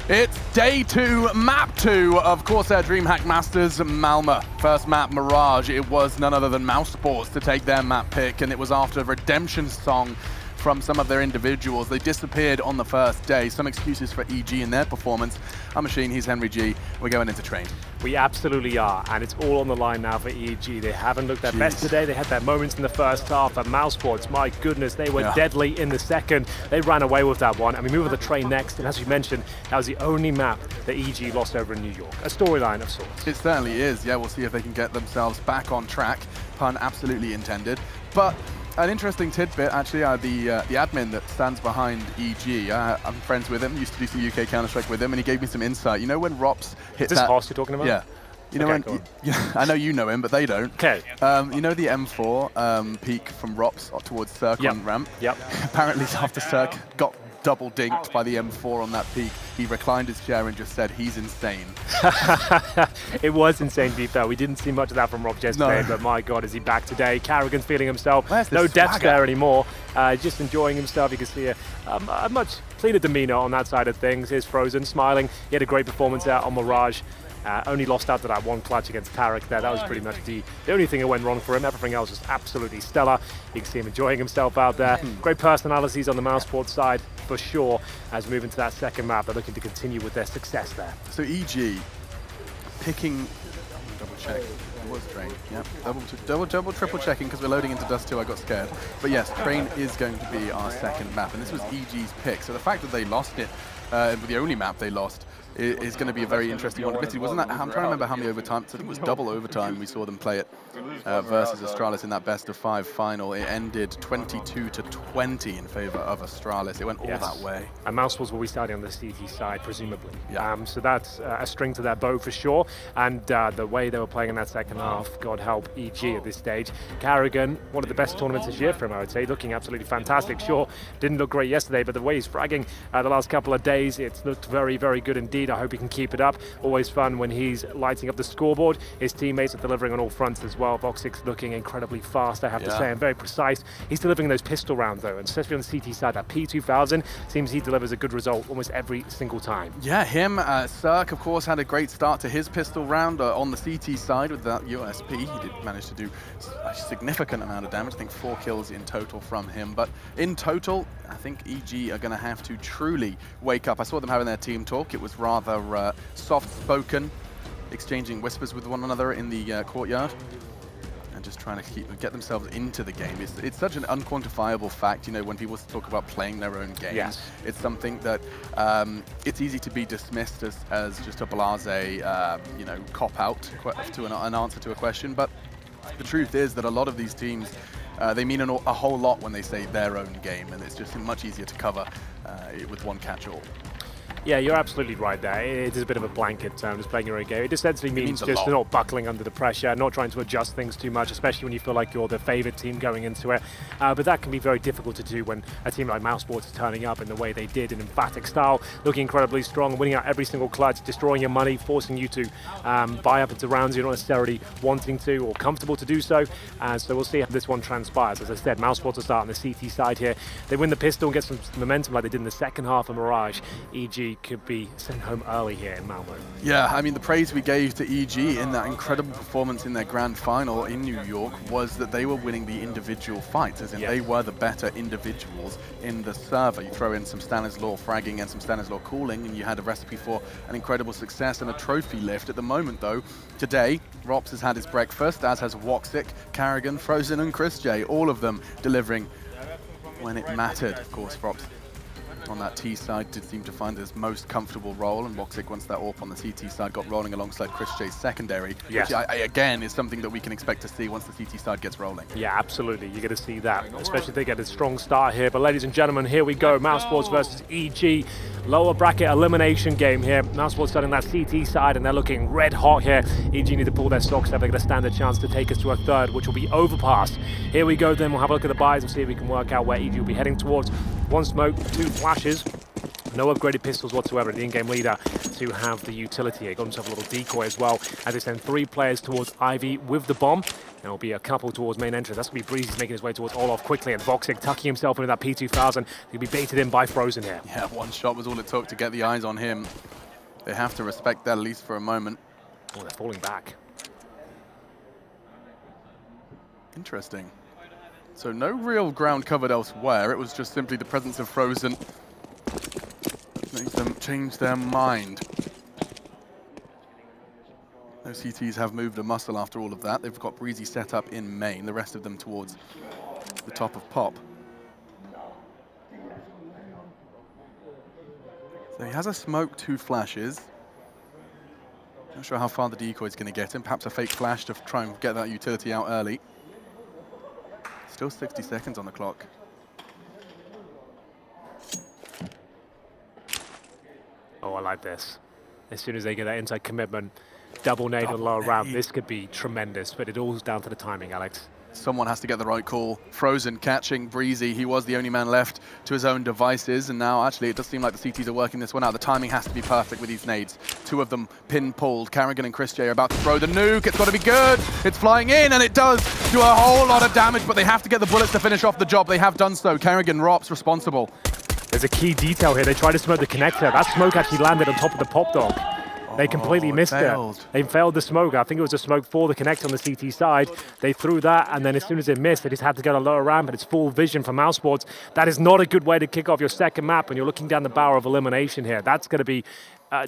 It's day 2, map 2 of CORSAIR DreamHack Masters Malmö. First map, Mirage. It was none other than Mousesports to take their map pick, and it was after a redemption song from some of their individuals. They disappeared on the first day. Some excuses for EG in their performance. I'm Machine, he's Henry G. We're going into train. We absolutely are, and it's all on the line now for EG. They haven't looked their best today. They had their moments in the first half, but Mousesports, my goodness, they were deadly in the second. They ran away with that one, and we move on the train next, and as you mentioned, that was the only map that EG lost over in New York. A storyline of sorts. It certainly is. Yeah, we'll see if they can get themselves back on track. Pun absolutely intended. But an interesting tidbit, actually, the admin that stands behind EG, I'm friends with him, used to do some UK Counter-Strike with him, and he gave me some insight. You know when Rops hit that... Is this Hoss you're talking about? Yeah. You know when, I know you know him, but they don't. Okay. You know the M4 peak from Rops towards Cirque on ramp? Yep. Apparently after Cirque got double dinked by the M4 on that peak, he reclined his chair and just said, he's insane. It was insane, to be fair. We didn't see much of that from Rob yesterday, but my God, is he back today? Carrigan's feeling himself. No depth there anymore. Just enjoying himself. You can see a much cleaner demeanor on that side of things. Here's Frozen, smiling. He had a great performance there on Mirage. Only lost out to that one clutch against Tarek there. That was pretty much the only thing that went wrong for him. Everything else was absolutely stellar. You can see him enjoying himself out there. Great personalities on the Mousesports side, for sure. As we move into that second map, they're looking to continue with their success there. So EG picking, double check, it was train, yeah, double, triple checking because we're loading into Dust 2, I got scared. But yes, train is going to be our second map, and this was EG's pick. So the fact that they lost it, the only map they lost, is going to be a very interesting one. Admittedly, wasn't that? I'm trying to remember how many overtime. I think it was double overtime. We saw them play it versus Astralis in that best-of-5 final. It ended 22-20 in favor of Astralis. It went all that way. And Mousesports will be starting on the CT side, presumably. Yeah. So that's a string to their bow for sure. And the way they were playing in that second half, God help EG at this stage. Carrigan, one of the best tournaments this year for him, I would say, looking absolutely fantastic. Sure, didn't look great yesterday, but the way he's fragging the last couple of days, it's looked very, very good indeed. I hope he can keep it up. Always fun when he's lighting up the scoreboard. His teammates are delivering on all fronts as well. Voxic's looking incredibly fast, I have to say, and very precise. He's delivering those pistol rounds, though, and especially on the CT side, that P2000 seems he delivers a good result almost every single time. Yeah, him, Cirque, of course, had a great start to his pistol round on the CT side with that USP. He did manage to do a significant amount of damage. I think 4 kills in total from him. But in total, I think EG are going to have to truly wake up. I saw them having their team talk. It was rather soft-spoken, exchanging whispers with one another in the courtyard, and just trying to get themselves into the game. It's such an unquantifiable fact, you know, when people talk about playing their own game. Yes. It's something that it's easy to be dismissed as just a blasé, you know, cop-out to an answer to a question, but the truth is that a lot of these teams, they mean a whole lot when they say their own game, and it's just much easier to cover with one catch-all. Yeah, you're absolutely right there. It is a bit of a blanket term, just playing your own game. It essentially means just not buckling under the pressure, not trying to adjust things too much, especially when you feel like you're the favorite team going into it. But that can be very difficult to do when a team like Mousesports is turning up in the way they did, in emphatic style, looking incredibly strong, winning out every single clutch, destroying your money, forcing you to buy up into rounds you're not necessarily wanting to or comfortable to do so. So we'll see how this one transpires. As I said, Mousesports will start on the CT side here. They win the pistol and get some momentum like they did in the second half of Mirage. EG could be sent home early here in Malmö. Yeah, I mean, the praise we gave to EG in that incredible performance in their grand final in New York was that they were winning the individual fights, as in they were the better individuals in the server. You throw in some Stanislaw fragging and some Stanislaw cooling, and you had a recipe for an incredible success and a trophy lift. At the moment, though, today, Rops has had his breakfast, as has Woxic, Carrigan, Frozen, and Chris J, all of them delivering when it mattered. Of course, Rops on that T side did seem to find his most comfortable role, and Woxic, once that AWP on the CT side got rolling alongside Chris J's secondary, which again is something that we can expect to see once the CT side gets rolling. Yeah, absolutely. You're going to see that, especially if they get a strong start here. But ladies and gentlemen, here we go. Mousesports versus EG. Lower bracket elimination game here. Mousesports starting that CT side, and they're looking red hot here. EG need to pull their socks up. They're going to stand a chance to take us to a third, which will be Overpass. Here we go then. We'll have a look at the buys and see if we can work out where EG will be heading towards. One smoke, 2 flashes. No upgraded pistols whatsoever. The in-game leader to have the utility here. Got himself a little decoy as well as they send 3 players towards Ivy with the bomb. There'll be a couple towards main entrance. That's going to be Breezy's making his way towards Olaf quickly, and Voxic tucking himself into that P2000. He'll be baited in by Frozen here. Yeah, one shot was all it took to get the eyes on him. They have to respect that at least for a moment. Oh, they're falling back. Interesting. So no real ground covered elsewhere. It was just simply the presence of Frozen makes them change their mind. Those CTs have moved a muscle after all of that. They've got Breezy set up in main, the rest of them towards the top of Pop. So he has a smoke, 2 flashes. Not sure how far the decoy is going to get him. Perhaps a fake flash to try and get that utility out early. Still 60 seconds on the clock. Oh, I like this. As soon as they get that inside commitment, double nade on the lower round, this could be tremendous, but it all's down to the timing, Alex. Someone has to get the right call. Frozen catching Breezy. He was the only man left to his own devices, and now actually it does seem like the CTs are working this one out. The timing has to be perfect with these nades. 2 of them pin-pulled. Carrigan and Chris J are about to throw the nuke. It's got to be good. It's flying in, and it does do a whole lot of damage, but they have to get the bullets to finish off the job. They have done so. Carrigan, Rops responsible. There's a key detail here. They tried to smoke the connector. That smoke actually landed on top of the Pop Dog. They completely missed it. They failed the smoke. I think it was a smoke for the connector on the CT side. They threw that, and then as soon as it missed, they just had to go to lower ramp, and it's full vision from Mousesports. That is not a good way to kick off your second map when you're looking down the barrel of elimination here. That's going to be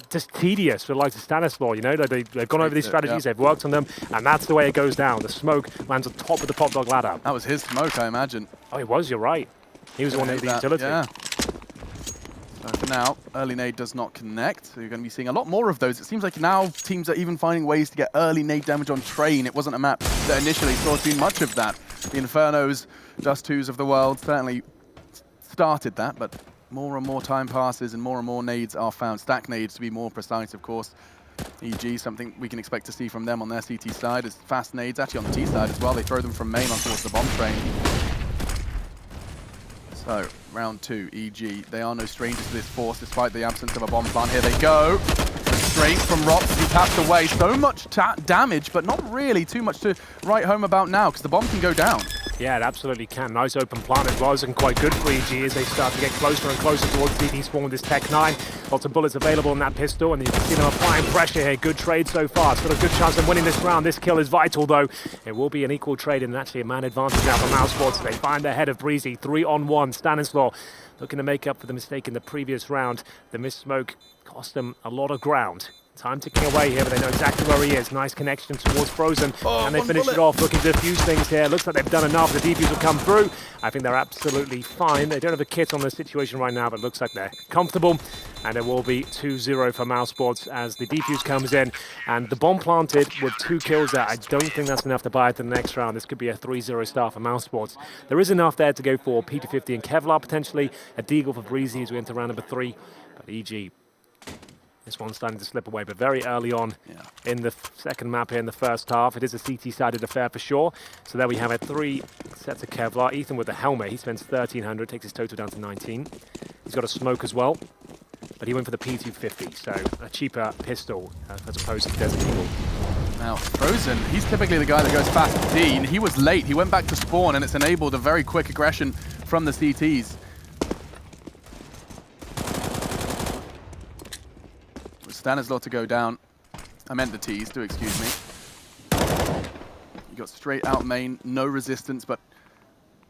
just tedious for the likes of Stanislaw. You know, they've gone over these strategies, they've worked on them, and that's the way it goes down. The smoke lands on top of the Pop Dog ladder. That was his smoke, I imagine. Oh, it was, you're right. He was the one that had the utility. Yeah. So for now, early nade does not connect, so you're going to be seeing a lot more of those. It seems like now teams are even finding ways to get early nade damage on Train. It wasn't a map that initially saw too much of that. The Infernos, Dust 2s of the world certainly started that, but more and more time passes and more nades are found. Stack nades, to be more precise, of course. EG, something we can expect to see from them on their CT side, is fast nades, actually on the T side as well. They throw them from main on towards the bomb train. So, round 2, EG. They are no strangers to this force, despite the absence of a bomb plant. Here they go. Straight from Rops, he tapped away. So much damage, but not really too much to write home about now, because the bomb can go down. Yeah, it absolutely can. Nice open plant as well. It's looking quite good for EG as they start to get closer and closer towards CT spawn with this Tech 9. Lots of bullets available in that pistol, and you can see them applying pressure here. Good trade so far. Still a good chance of winning this round. This kill is vital, though. It will be an equal trade and actually a man advantage now for Mousesports. They find the head of Breezy. 3-on-1. Stanislaw looking to make up for the mistake in the previous round. The missed smoke cost them a lot of ground. Time ticking away here, but they know exactly where he is. Nice connection towards Frozen, and they finish it off looking to defuse things here. Looks like they've done enough. The defuse will come through. I think they're absolutely fine. They don't have a kit on the situation right now, but it looks like they're comfortable. And it will be 2-0 for Mousesports as the defuse comes in. And the bomb planted with 2 kills there. I don't think that's enough to buy it to the next round. This could be a 3-0 start for Mousesports. There is enough there to go for P250 and Kevlar potentially. A deagle for Breezy as we enter round number 3. But EG, this one's starting to slip away, but very early on in the second map here in the first half. It is a CT-sided affair for sure. So there we have it, 3 sets of Kevlar. Ethan with the helmet, he spends 1,300, takes his total down to 19. He's got a smoke as well, but he went for the P250, so a cheaper pistol as opposed to Desert Eagle. Now, Frozen, he's typically the guy that goes fast to Dean. He was late, he went back to spawn, and it's enabled a very quick aggression from the CTs. Stanislaw to go down. I meant the T's, do excuse me. He got straight out main, no resistance, but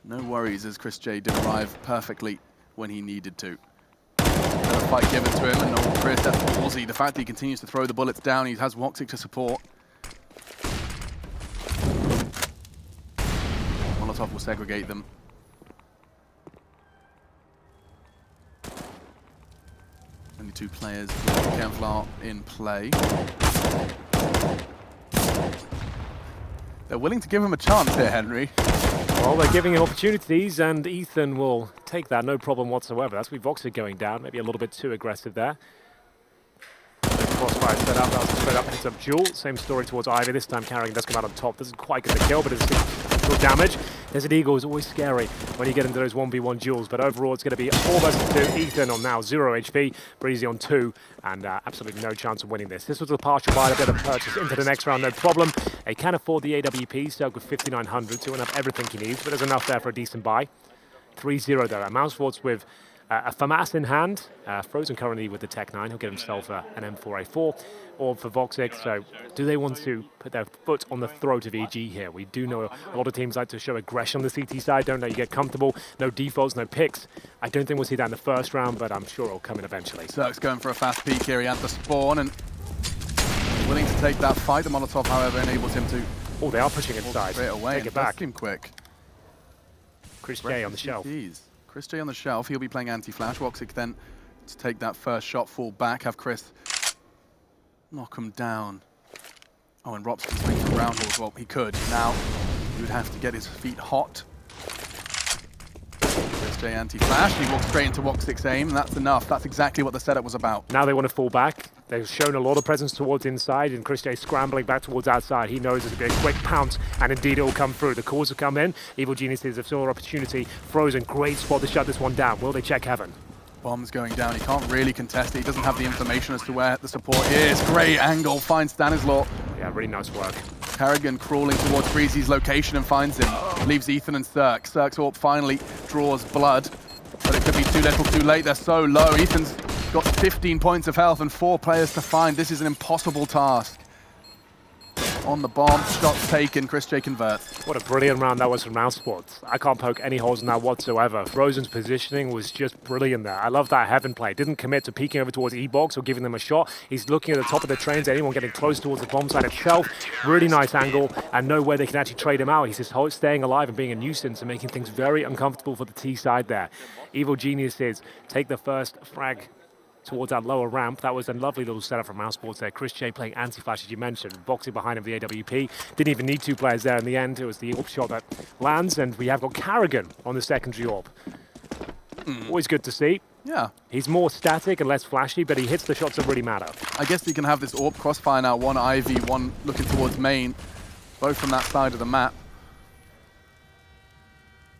no worries as Chris J did arrive perfectly when he needed to. A fight given to him, and no Chris, that's ballsy. The fact that he continues to throw the bullets down, he has Woxic to support. Molotov will segregate them. Only 2 players with Kevlar in play. They're willing to give him a chance here, Henry. Well, they're giving him opportunities, and Ethan will take that, no problem whatsoever. That's with Voxic going down, maybe a little bit too aggressive there. Crossfire set up, that's straight up, hits up Jewel. Same story towards Ivy, this time Carrigan does come out on top. Doesn't quite get the kill, but it's still damage. Desert Eagle is always scary when you get into those 1v1 duels, but overall it's going to be 4 versus 2. Ethan on now 0 HP, Breezy on 2, and absolutely no chance of winning this. This was a partial buy, a bit of purchase into the next round, no problem. He can afford the AWP, so with 5,900 to have everything he needs, but there's enough there for a decent buy. 3-0 though, at Mousesports with a FAMAS in hand. Frozen currently with the Tech 9, he'll get himself an M4A4. Or for Voxic, so do they want to put their foot on the throat of EG here? We do know a lot of teams like to show aggression on the CT side, don't know, you get comfortable, no defaults, no picks. I don't think we'll see that in the first round, but I'm sure it'll come in eventually. Zerk's going for a fast peek here, he had the spawn and willing to take that fight. The Molotov, however, enables him to... Oh, they are pushing inside. Straight away. Take it back. Seem quick. Chris J on the shelf. Chris J on the shelf, he'll be playing anti-flash. Woxic then to take that first shot, fall back, have Chris knock him down. Oh, and Rops can swing for round as well. He could. Now, he would have to get his feet hot. Chris J anti-flash, he walks straight into Woxic's aim, and that's enough. That's exactly what the setup was about. Now they want to fall back. They've shown a lot of presence towards inside, and Chris J scrambling back towards outside. He knows there's going to be a quick pounce, and indeed it will come through. The calls will come in. Evil Geniuses have still an opportunity. Frozen, great spot to shut this one down. Will they check heaven? Bomb's going down. He can't really contest it. He doesn't have the information as to where the support is. Great angle, finds Stanislaw. Yeah, really nice work. Carrigan crawling towards Breezy's location and finds him. Leaves Ethan and Zerk. Zerk's AWP finally draws blood, but it could be too little too late. They're so low. Ethan's got 15 points of health and 4 players to find. This is an impossible task. On the bomb, shots taken, Chris J converts. What a brilliant round that was from Mousesports. I can't poke any holes in that whatsoever. Frozen's positioning was just brilliant there. I love that heaven play. Didn't commit to peeking over towards E-Box or giving them a shot. He's looking at the top of the trains, anyone getting close towards the bomb site itself. Really nice angle, and no way they can actually trade him out. He's just staying alive and being a nuisance and making things very uncomfortable for the T side there. Evil Geniuses take the first frag towards that lower ramp. That was a lovely little setup from Mousesports there. Chris J playing anti-flash, as you mentioned, boxing behind him the AWP. Didn't even need 2 players there in the end. It was the AWP shot that lands, and we have got Carrigan on the secondary AWP. Always good to see. Yeah. He's more static and less flashy, but he hits the shots that really matter. I guess he can have this AWP crossfire now. One Ivy, one looking towards main, both from that side of the map.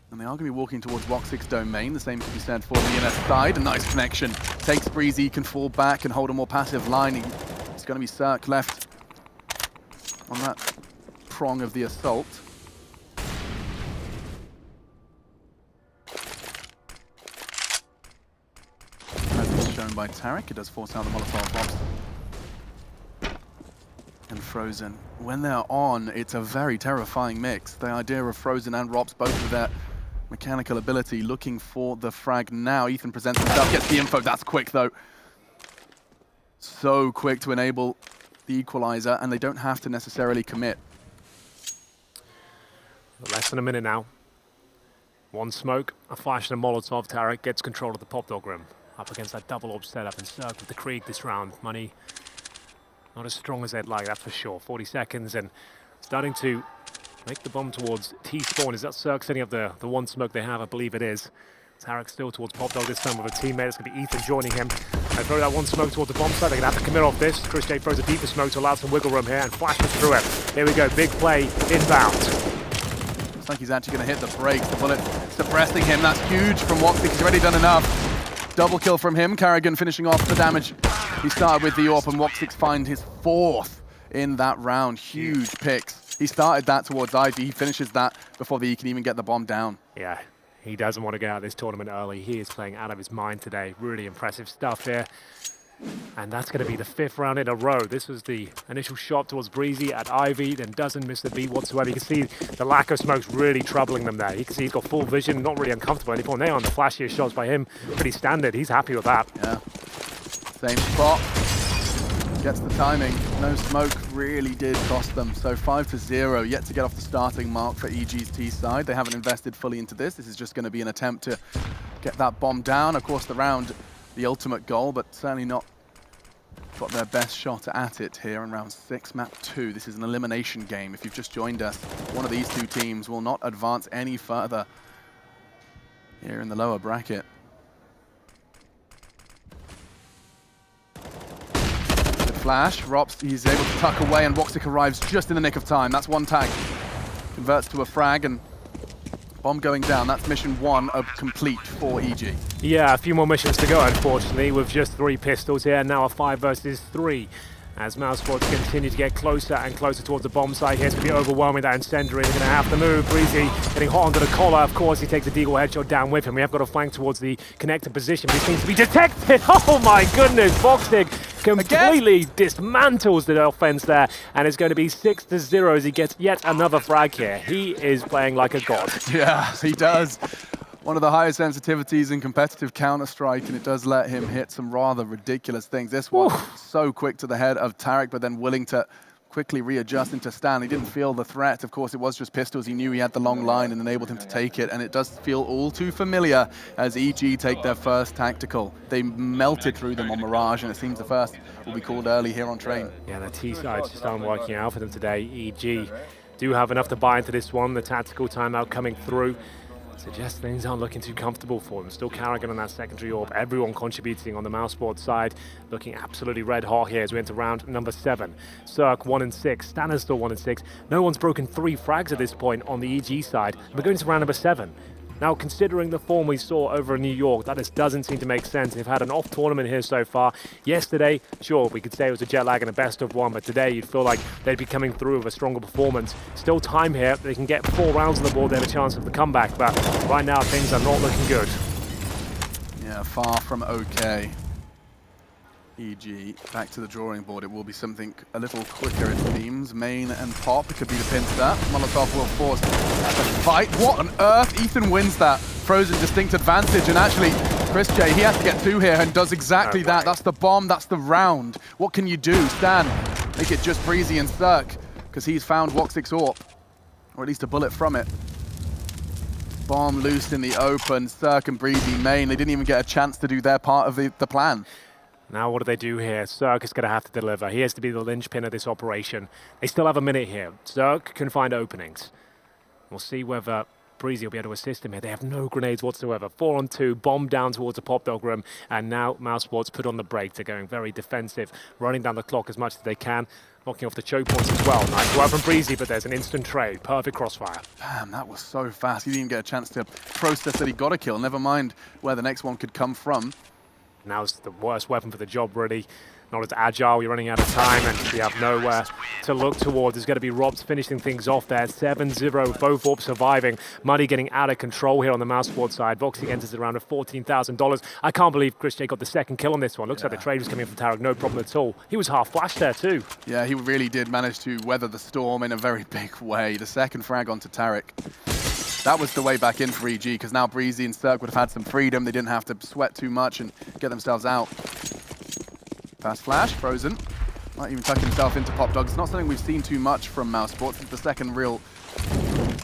And they are going to be walking towards Woxic's domain. The same can be said for the NS side. A nice connection. Takes Breezy, can fall back and hold a more passive line. It's going to be Zerk left on that prong of the assault. Presence shown by Tarek. It does force out the Molotov bombs. And Frozen. When they're on, it's a very terrifying mix. The idea of Frozen and Rops, both with their mechanical ability, looking for the frag now. Ethan presents himself, gets the info. That's quick though. So quick to enable the equalizer, and they don't have to necessarily commit. Less than a minute now. One smoke, a flash and a Molotov. Tarek gets control of the pop dog room. Up against that double AWP setup, and Zerk with the Krieg this round. Money not as strong as they'd like, that's for sure. 40 seconds and starting to make the bomb towards T-spawn. Is that Zerk setting up the one smoke they have? I believe it is. Tarek still towards Pop Dog this time with a teammate. It's going to be Ethan joining him. They throw that one smoke towards the bomb site. They're going to have to commit off this. Chris J throws a deeper smoke to allow some wiggle room here and flashes through it. Here we go, big play, inbound. Looks like he's actually going to hit the brakes. The bullet suppressing him. That's huge from Woxic. He's already done enough. Double kill from him. Carrigan finishing off the damage. He started with the AWP, and Woxic find his 4th in that round. Huge picks. He started that towards Ivy. He finishes that before he can even get the bomb down. Yeah, he doesn't want to get out of this tournament early. He is playing out of his mind today. Really impressive stuff here. And that's going to be the 5th round in a row. This was the initial shot towards Breezy at Ivy, then doesn't miss the beat whatsoever. You can see the lack of smoke's really troubling them there. You can see he's got full vision, not really uncomfortable anymore. They aren't the flashiest shots by him. Pretty standard. He's happy with that. Yeah. Same spot. Gets the timing. No smoke really did cost them. So 5-0, yet to get off the starting mark for EG's T side. They haven't invested fully into this. This is just going to be an attempt to get that bomb down. Of course, the round, the ultimate goal, but certainly not got their best shot at it here in round 6, map 2. This is an elimination game. If you've just joined us, one of these two teams will not advance any further here in the lower bracket. Flash, Rops, he's able to tuck away, and Woxic arrives just in the nick of time. That's one tag. Converts to a frag, and Bomb going down. That's mission 1 complete for EG. Yeah, a few more missions to go, unfortunately, with just 3 pistols here. Now a 5 versus 3. As Mousesports continue to get closer and closer towards the bomb site here. It's going to be overwhelming, that incendiary. They're going to have to move. Breezy getting hot under the collar. Of course, he takes the deagle headshot down with him. We have got a flank towards the connector position, but he seems to be detected. Oh my goodness, Voxig completely dismantles the offense there, and it's going to be 6-0 as he gets yet another frag here. He is playing like a god. Yeah, he does. One of the highest sensitivities in competitive Counter-Strike, and it does let him hit some rather ridiculous things. This one, so quick to the head of Tarek, but then willing to quickly readjust into stand. He didn't feel the threat. Of course, it was just pistols. He knew he had the long line and enabled him to take it, and it does feel all too familiar as EG take their first tactical. They melted through them on Mirage, and it seems the first will be called early here on Train. Yeah, the T-sides just aren't working out for them today. EG do have enough to buy into this one. The tactical timeout coming through suggests things aren't looking too comfortable for them. Still Carrigan on that secondary orb. Everyone contributing on the Mousesports side. Looking absolutely red hot here as we enter round number 7. Cirque 1-6. Stanner's still 1-6. No one's broken 3 frags at this point on the EG side. We're going to round number 7. Now, considering the form we saw over in New York, that just doesn't seem to make sense. They've had an off tournament here so far. Yesterday, sure, we could say it was a jet lag and a best of 1, but today you'd feel like they'd be coming through with a stronger performance. Still time here. They can get 4 rounds on the board. They have a chance of the comeback, but right now things are not looking good. Yeah, far from okay. EG back to the drawing board. It will be something a little quicker, it seems. Main and pop, it could be the pin start. Molotov will force the fight. What on earth? Ethan wins that. Frozen distinct advantage, and actually, Chris J, he has to get 2 here and does exactly that. That's the bomb, that's the round. What can you do? Stan, make it just Breezy and Cirque, because he's found Woxic's AWP, or at least a bullet from it. Bomb loose in the open. Cirque and Breezy main. They didn't even get a chance to do their part of the plan. Now what do they do here? Cirque is going to have to deliver. He has to be the linchpin of this operation. They still have a minute here. Cirque can find openings. We'll see whether Breezy will be able to assist him here. They have no grenades whatsoever. 4-on-2, bomb down towards the pop dog room, and now Mousesports put on the brakes. They're going very defensive, running down the clock as much as they can, knocking off the choke points as well. Nice work from Breezy, but there's an instant trade. Perfect crossfire. Damn, that was so fast. He didn't even get a chance to process that he got a kill. Never mind where the next one could come from. Now's the worst weapon for the job, really. Not as agile, you're running out of time, and we have nowhere to look towards. There's going to be Robs finishing things off there. 7-0, both AWPs surviving. Money getting out of control here on the Mousesports side. Voxig enters around at $14,000. I can't believe Chris J got the second kill on this one. Looks like the trade was coming from Tarek, no problem at all. He was half flashed there too. Yeah, he really did manage to weather the storm in a very big way. The second frag onto Tarek. That was the way back in for EG, because now Breezy and Cirque would have had some freedom. They didn't have to sweat too much and get themselves out. Fast flash, Frozen. Might even tuck himself into Pop Dog. It's not something we've seen too much from Mousesports. It's the second real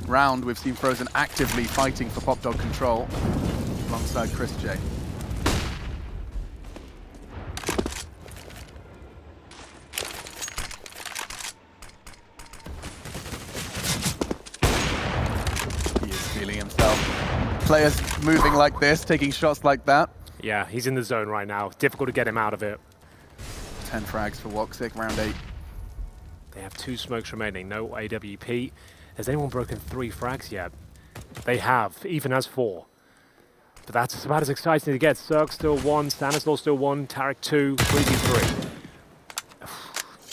round we've seen Frozen actively fighting for Pop Dog control alongside Chris J. Players moving like this, taking shots like that. Yeah, he's in the zone right now. Difficult to get him out of it. 10 frags for Woxic, round 8. They have 2 smokes remaining, no AWP. Has anyone broken 3 frags yet? They have, even as 4. But that's about as exciting as it gets. Cirque still 1, Stanislaw still 1, Tarek 2, Breezy 3.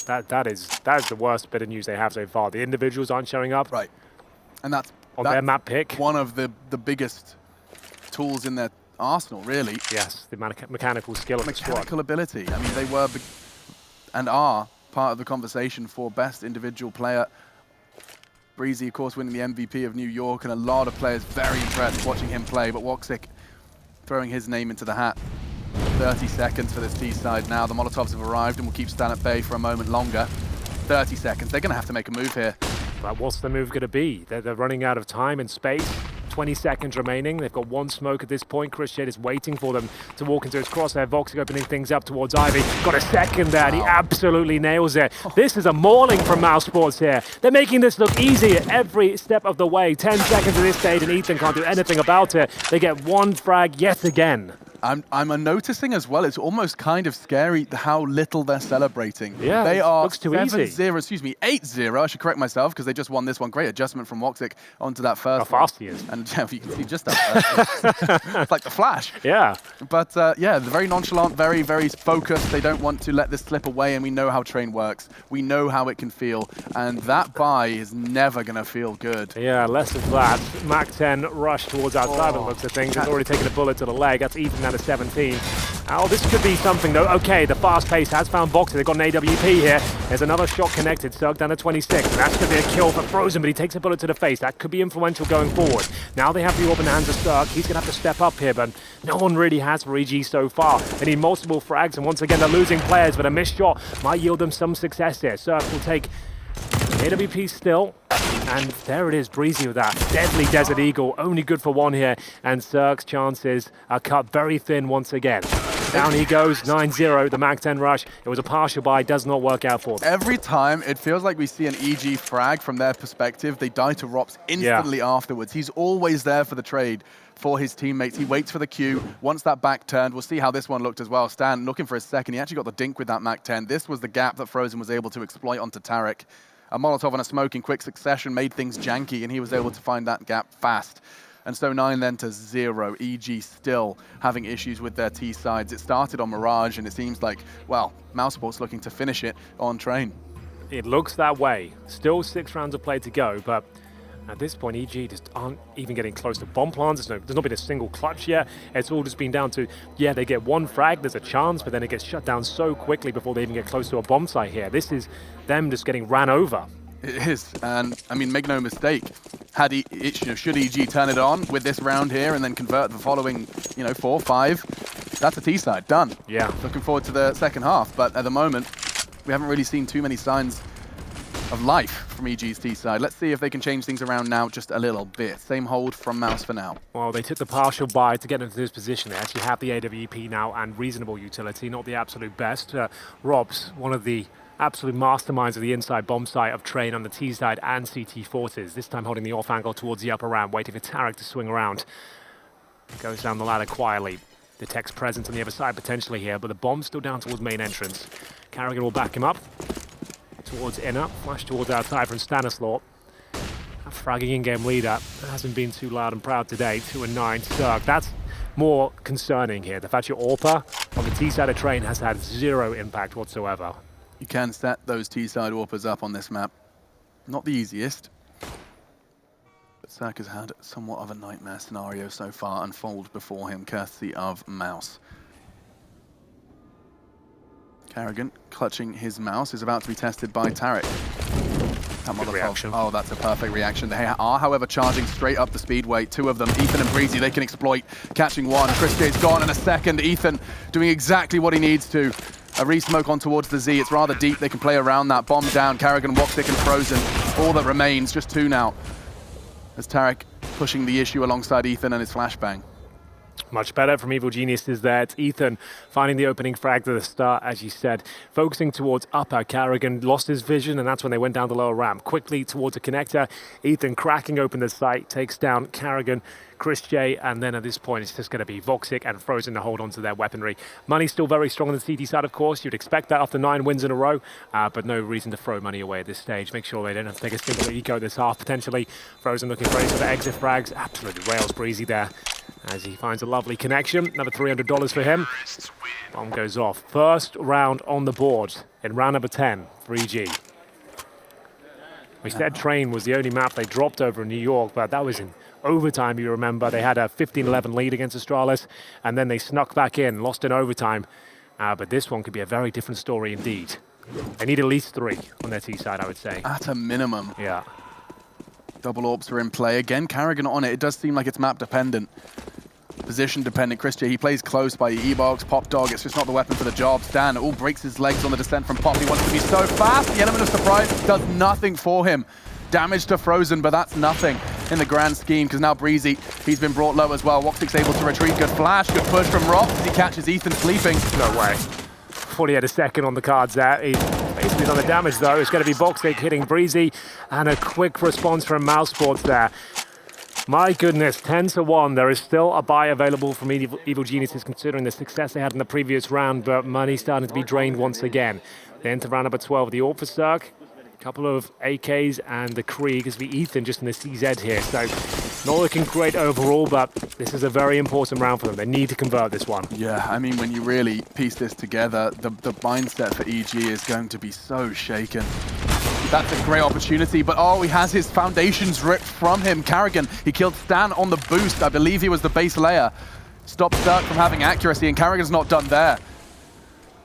That is the worst bit of news they have so far. The individuals aren't showing up. Right, and that's on their map pick. One of the biggest tools in their arsenal, really. Yes, the mechanical skill of the squad. Mechanical ability. I mean, they were and are part of the conversation for best individual player. Breezy, of course, winning the MVP of New York, and a lot of players very impressed watching him play, but Woxic throwing his name into the hat. 30 seconds for this T side now. The Molotovs have arrived and will keep Stan at bay for a moment longer. 30 seconds. They're going to have to make a move here. But what's the move going to be? They're running out of time and space. 20 seconds remaining. They've got 1 smoke at this point. Chris Shade is waiting for them to walk into his crosshair. Voxig opening things up towards Ivy. Got a second there. Wow. He absolutely nails it. This is a mauling from Mousesports here. They're making this look easy at every step of the way. 10 seconds at this stage, and Ethan can't do anything about it. They get 1 frag yet again. I'm noticing as well, it's almost kind of scary how little they're celebrating. Yeah, they are looks too easy. 8-0. I should correct myself because they just won this one. Great adjustment from Woxic onto that first How fast he is. And yeah, you can see just that. It's like the Flash. Yeah. But yeah, they're very nonchalant, very, very focused. They don't want to let this slip away, and we know how Train works. We know how it can feel, and that buy is never going to feel good. Yeah, less of that. Mac 10 rush towards outside, it looks of things. He's already taken a bullet to the leg. That's Ethan down to 17. Oh, this could be something, though. Okay, the fast pace has found Voxer. They've got an AWP here. There's another shot connected. Zerg down to 26. And that's going to be a kill for Frozen, but he takes a bullet to the face. That could be influential going forward. Now they have the orb in the hands of Zerg. He's going to have to step up here, but no one really has for EG so far. They need multiple frags, and once again, they're losing players, but a missed shot might yield them some success here. Zerg will take AWP still. And there it is, Breezy with that deadly Desert Eagle, only good for one here, and Zerg's chances are cut very thin once again. Down he goes, 9-0, the Mac 10 rush. It was a partial buy, does not work out for them. Every time it feels like we see an EG frag from their perspective, they die to Rops instantly afterwards. He's always there for the trade for his teammates. He waits for the Q. Once that back turned, we'll see how this one looked as well. Stan looking for a second. He actually got the dink with that Mac 10. This was the gap that Frozen was able to exploit onto Tarek. A Molotov and a smoke in quick succession made things janky, and he was able to find that gap fast. And so 9 then to 0. EG still having issues with their T sides. It started on Mirage, and it seems like, well, Mousesports looking to finish it on Train. It looks that way. Still 6 rounds of play to go, but at this point, EG just aren't even getting close to bomb plants. There's not been a single clutch yet. It's all just been down to, yeah, they get one frag, there's a chance, but then it gets shut down so quickly before they even get close to a bomb site here. This is them just getting ran over. It is, and I mean, make no mistake, should EG turn it on with this round here and then convert the following, 4, 5, that's a T side, done. Yeah. Looking forward to the second half, but at the moment, we haven't really seen too many signs of life from EG's T side. Let's see if they can change things around now just a little bit. Same hold from Mouse for now. Well, they took the partial buy to get into this position. They actually have the AWP now and reasonable utility, not the absolute best. Rob's one of the absolute masterminds of the inside bomb site of Train on the T side and CT forces. This time holding the off angle towards the upper ramp, waiting for Tarek to swing around. Goes down the ladder quietly. Detects presence on the other side potentially here, but the bomb's still down towards main entrance. Carrigan will back him up. Towards inner, flash towards outside from Stanislaw. Fragging in-game leader hasn't been too loud and proud today. 2 and 9 Zerg. That's more concerning here. The fact your AWPer on the T side of Train has had 0 impact whatsoever. You can set those T-side AWPers up on this map. Not the easiest, but Zerg has had somewhat of a nightmare scenario so far unfold before him, courtesy of Mouse. Carrigan clutching his mouse is about to be tested by Tarek. That reaction. Oh, that's a perfect reaction. They are, however, charging straight up the speedway. 2 of them, Ethan and Breezy, they can exploit. Catching one, Christie's gone in a second. Ethan doing exactly what he needs to. A re-smoke on towards the Z. It's rather deep. They can play around that. Bomb down. Carrigan, Woxic, and Frozen. All that remains, just 2 now. As Tarek pushing the issue alongside Ethan and his flashbang. Much better from Evil Geniuses there. It's Ethan finding the opening frag to the start, as you said. Focusing towards upper. Carrigan lost his vision, and that's when they went down the lower ramp. Quickly towards the connector. Ethan cracking open the site. Takes down Carrigan, Chris J, and then at this point it's just going to be Voxic and Frozen to hold on to their weaponry. Money's still very strong on the CT side, of course. You'd expect that after 9 wins in a row, but no reason to throw money away at this stage. Make sure they don't have to take a single eco this half, potentially. Frozen looking for any sort of exit frags. Absolutely rails Breezy there as he finds a lovely connection. Another $300 for him. Bomb goes off. First round on the board in round number 10 for EG. We said Train was the only map they dropped over in New York, but that was in overtime, you remember. They had a 15-11 lead against Astralis, and then they snuck back in, lost in overtime. But this one could be a very different story indeed. They need at least 3 on their T side, I would say. At a minimum. Yeah. Double orbs are in play. Again, Carrigan on it. It does seem like it's map dependent. Position dependent. Christian, he plays close by E-Box, Pop Dog. It's just not the weapon for the job. Stan breaks his legs on the descent from Pop. He wants to be so fast. The element of surprise does nothing for him. Damage to Frozen, but that's nothing in the grand scheme, because now Breezy, he's been brought low as well. Woxic's able to retreat. Good flash, good push from Rob as he catches Ethan sleeping. No way. Thought he had a second on the cards there. He's basically done the damage, though. It's going to be Voxic hitting Breezy, and a quick response from Mousesports there. My goodness, 10-1. There is still a buy available from Evil Geniuses considering the success they had in the previous round, but money starting to be drained once again. They enter round number 12, the Orphaserk, a couple of AKs and the Krieg as the Ethan just in the CZ here. So not looking great overall, but this is a very important round for them. They need to convert this one. Yeah, I mean, when you really piece this together, the mindset for EG is going to be so shaken. That's a great opportunity, but oh, he has his foundations ripped from him. Carrigan, he killed Stan on the boost. I believe he was the base layer. Stopped Cirque from having accuracy, and Carrigan's not done there.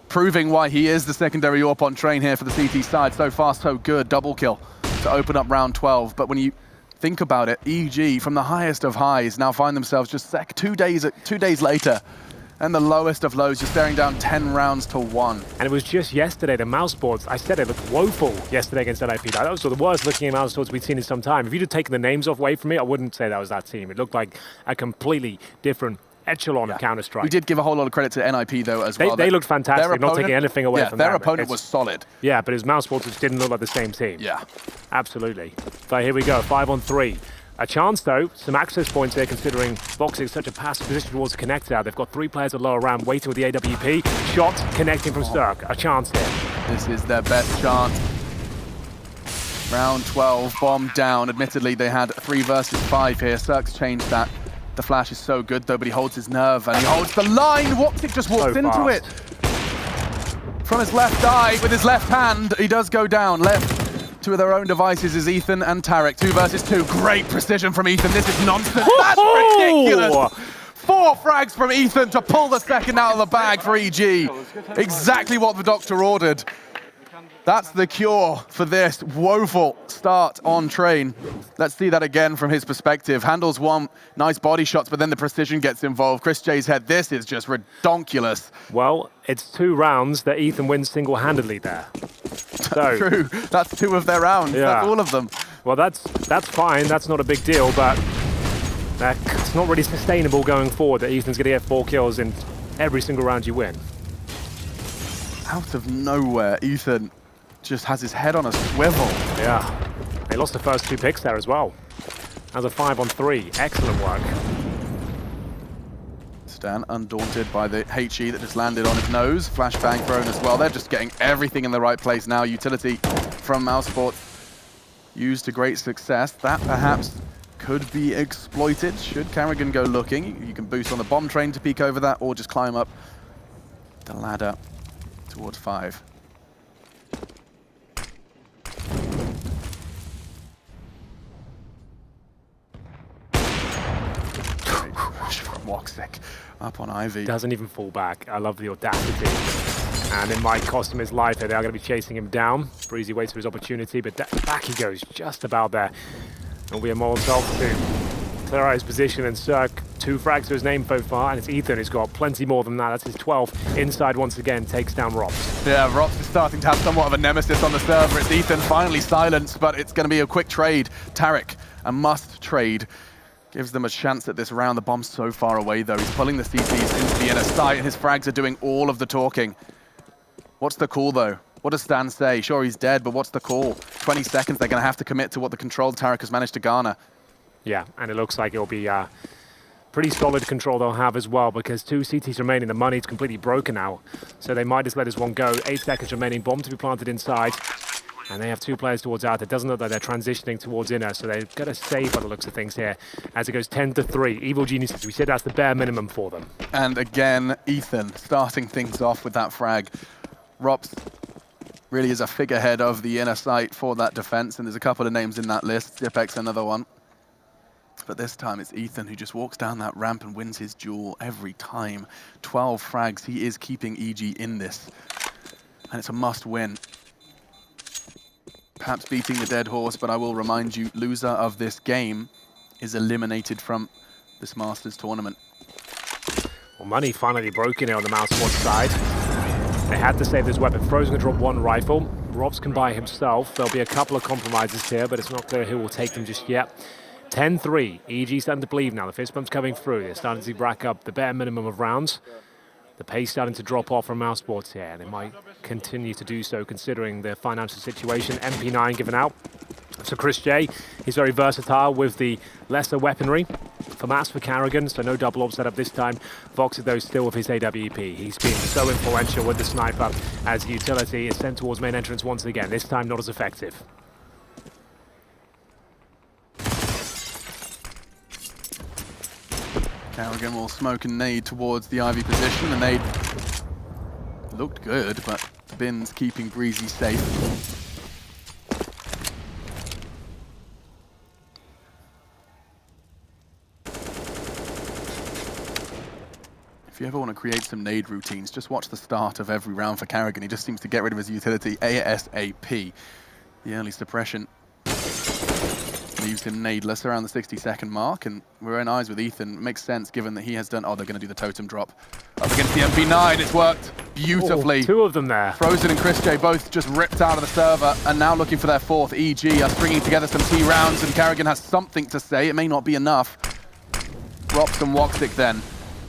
Proving why he is the secondary AWP on train here for the CT side. So far, so good. Double kill to open up round 12. But when you think about it, EG, from the highest of highs, now find themselves just 2 days later. And the lowest of lows, just staring down 10 rounds to 1. And it was just yesterday, the Mousesports, I said it looked woeful yesterday against NIP. That was the worst looking Mousesports we'd seen in some time. If you'd have taken the names away from me, I wouldn't say that was that team. It looked like a completely different echelon of Counter-Strike. We did give a whole lot of credit to NIP though as well. They looked fantastic, not taking anything away from them. Their opponent was solid. Yeah, but his Mousesports just didn't look like the same team. Yeah. Absolutely. So here we go, 5-on-3. A chance, though, some access points here, considering Boxing is such a passive position towards the connector. They've got 3 players at lower round waiting with the AWP. Shot connecting from Cirque. A chance here. This is their best chance. Round 12, bomb down. Admittedly, they had 3 versus 5 here. Cirque's changed that. The flash is so good, though, but he holds his nerve and he holds the line. Woxic just walks into it. From his left eye, with his left hand, he does go down. Left to their own devices is Ethan and Tarek. 2 versus 2. Great precision from Ethan. This is nonsense. That's ridiculous. 4 frags from Ethan to pull the second out of the bag for EG. Exactly what the doctor ordered. That's the cure for this woeful start on train. Let's see that again from his perspective. Handles 1, nice body shots, but then the precision gets involved. Chris J's head, this is just redonkulous. Well, it's 2 rounds that Ethan wins single-handedly there. So, true, that's 2 of their rounds, that's all of them. Well, that's fine, that's not a big deal, but it's not really sustainable going forward that Ethan's gonna get 4 kills in every single round you win. Out of nowhere, Ethan just has his head on a swivel. Yeah, they lost the first 2 picks there as well. As a 5-on-3, excellent work. Stan undaunted by the HE that just landed on his nose. Flashbang thrown as well. They're just getting everything in the right place now. Utility from Mousesports used to great success. That perhaps could be exploited should Carrigan go looking. You can boost on the bomb train to peek over that or just climb up the ladder towards 5. From Woxic up on Ivy. Doesn't even fall back. I love the audacity. And it might cost him his life here. They are going to be chasing him down. Breezy waits for his opportunity, but back he goes, just about there. It'll be a Molotov to clear out his position, and Cirque 2 frags to his name so far, and it's Ethan who's got plenty more than that. That's his 12th. Inside once again, takes down Rops. Yeah, Rops is starting to have somewhat of a nemesis on the server. It's Ethan finally silenced, but it's going to be a quick trade. Tarek, a must trade. Gives them a chance at this round. The bomb's so far away, though. He's pulling the CTs into the inner sight, and his frags are doing all of the talking. What's the call, though? What does Stan say? Sure, he's dead, but what's the call? 20 seconds, they're going to have to commit to what the controlled Tarek has managed to garner. Yeah, and it looks like it'll be pretty solid control they'll have as well, because 2 CTs remaining. The money's completely broken now, so they might just let this one go. 8 seconds remaining. Bomb to be planted inside. And they have 2 players towards out. It doesn't look like they're transitioning towards inner, so they've got to save by the looks of things here as it goes 10-3. Evil Geniuses, we said that's the bare minimum for them. And again, Ethan starting things off with that frag. Rops really is a figurehead of the inner sight for that defense, and there's a couple of names in that list. Zipex, another one. But this time it's Ethan who just walks down that ramp and wins his duel every time. 12 frags, he is keeping EG in this. And it's a must win. Perhaps beating the dead horse, but I will remind you, loser of this game is eliminated from this Masters tournament. Well, money finally broken here on the Mousesports side. They had to save this weapon. Frozen can drop 1 rifle. Robs can buy himself. There'll be a couple of compromises here, but it's not clear who will take them just yet. 10-3. EG starting to believe now. The fist bump's coming through. They're starting to rack up the bare minimum of rounds. The pace starting to drop off from Mousesports here, and it might continue to do so considering their financial situation. MP9 given out. So Chris J, he's very versatile with the lesser weaponry. FAMAS for Carrigan, so no double orb setup this time. Voxit though still with his AWP. He's been so influential with the sniper as utility is sent towards main entrance once again. This time not as effective. Carrigan will smoke and nade towards the Ivy position. The nade looked good, but Bin's keeping Breezy safe. If you ever want to create some nade routines, just watch the start of every round for Carrigan. He just seems to get rid of his utility ASAP. The early suppression leaves him nadeless around the 60-second mark, and we're in eyes with Ethan. It makes sense given that he has done... Oh, they're going to do the totem drop. Up against the MP9, it's worked beautifully. Oh, two of them there. Frozen and Chris J both just ripped out of the server, and now looking for their fourth. EG are stringing together some key rounds, and Carrigan has something to say. It may not be enough. Rops and Woxic then.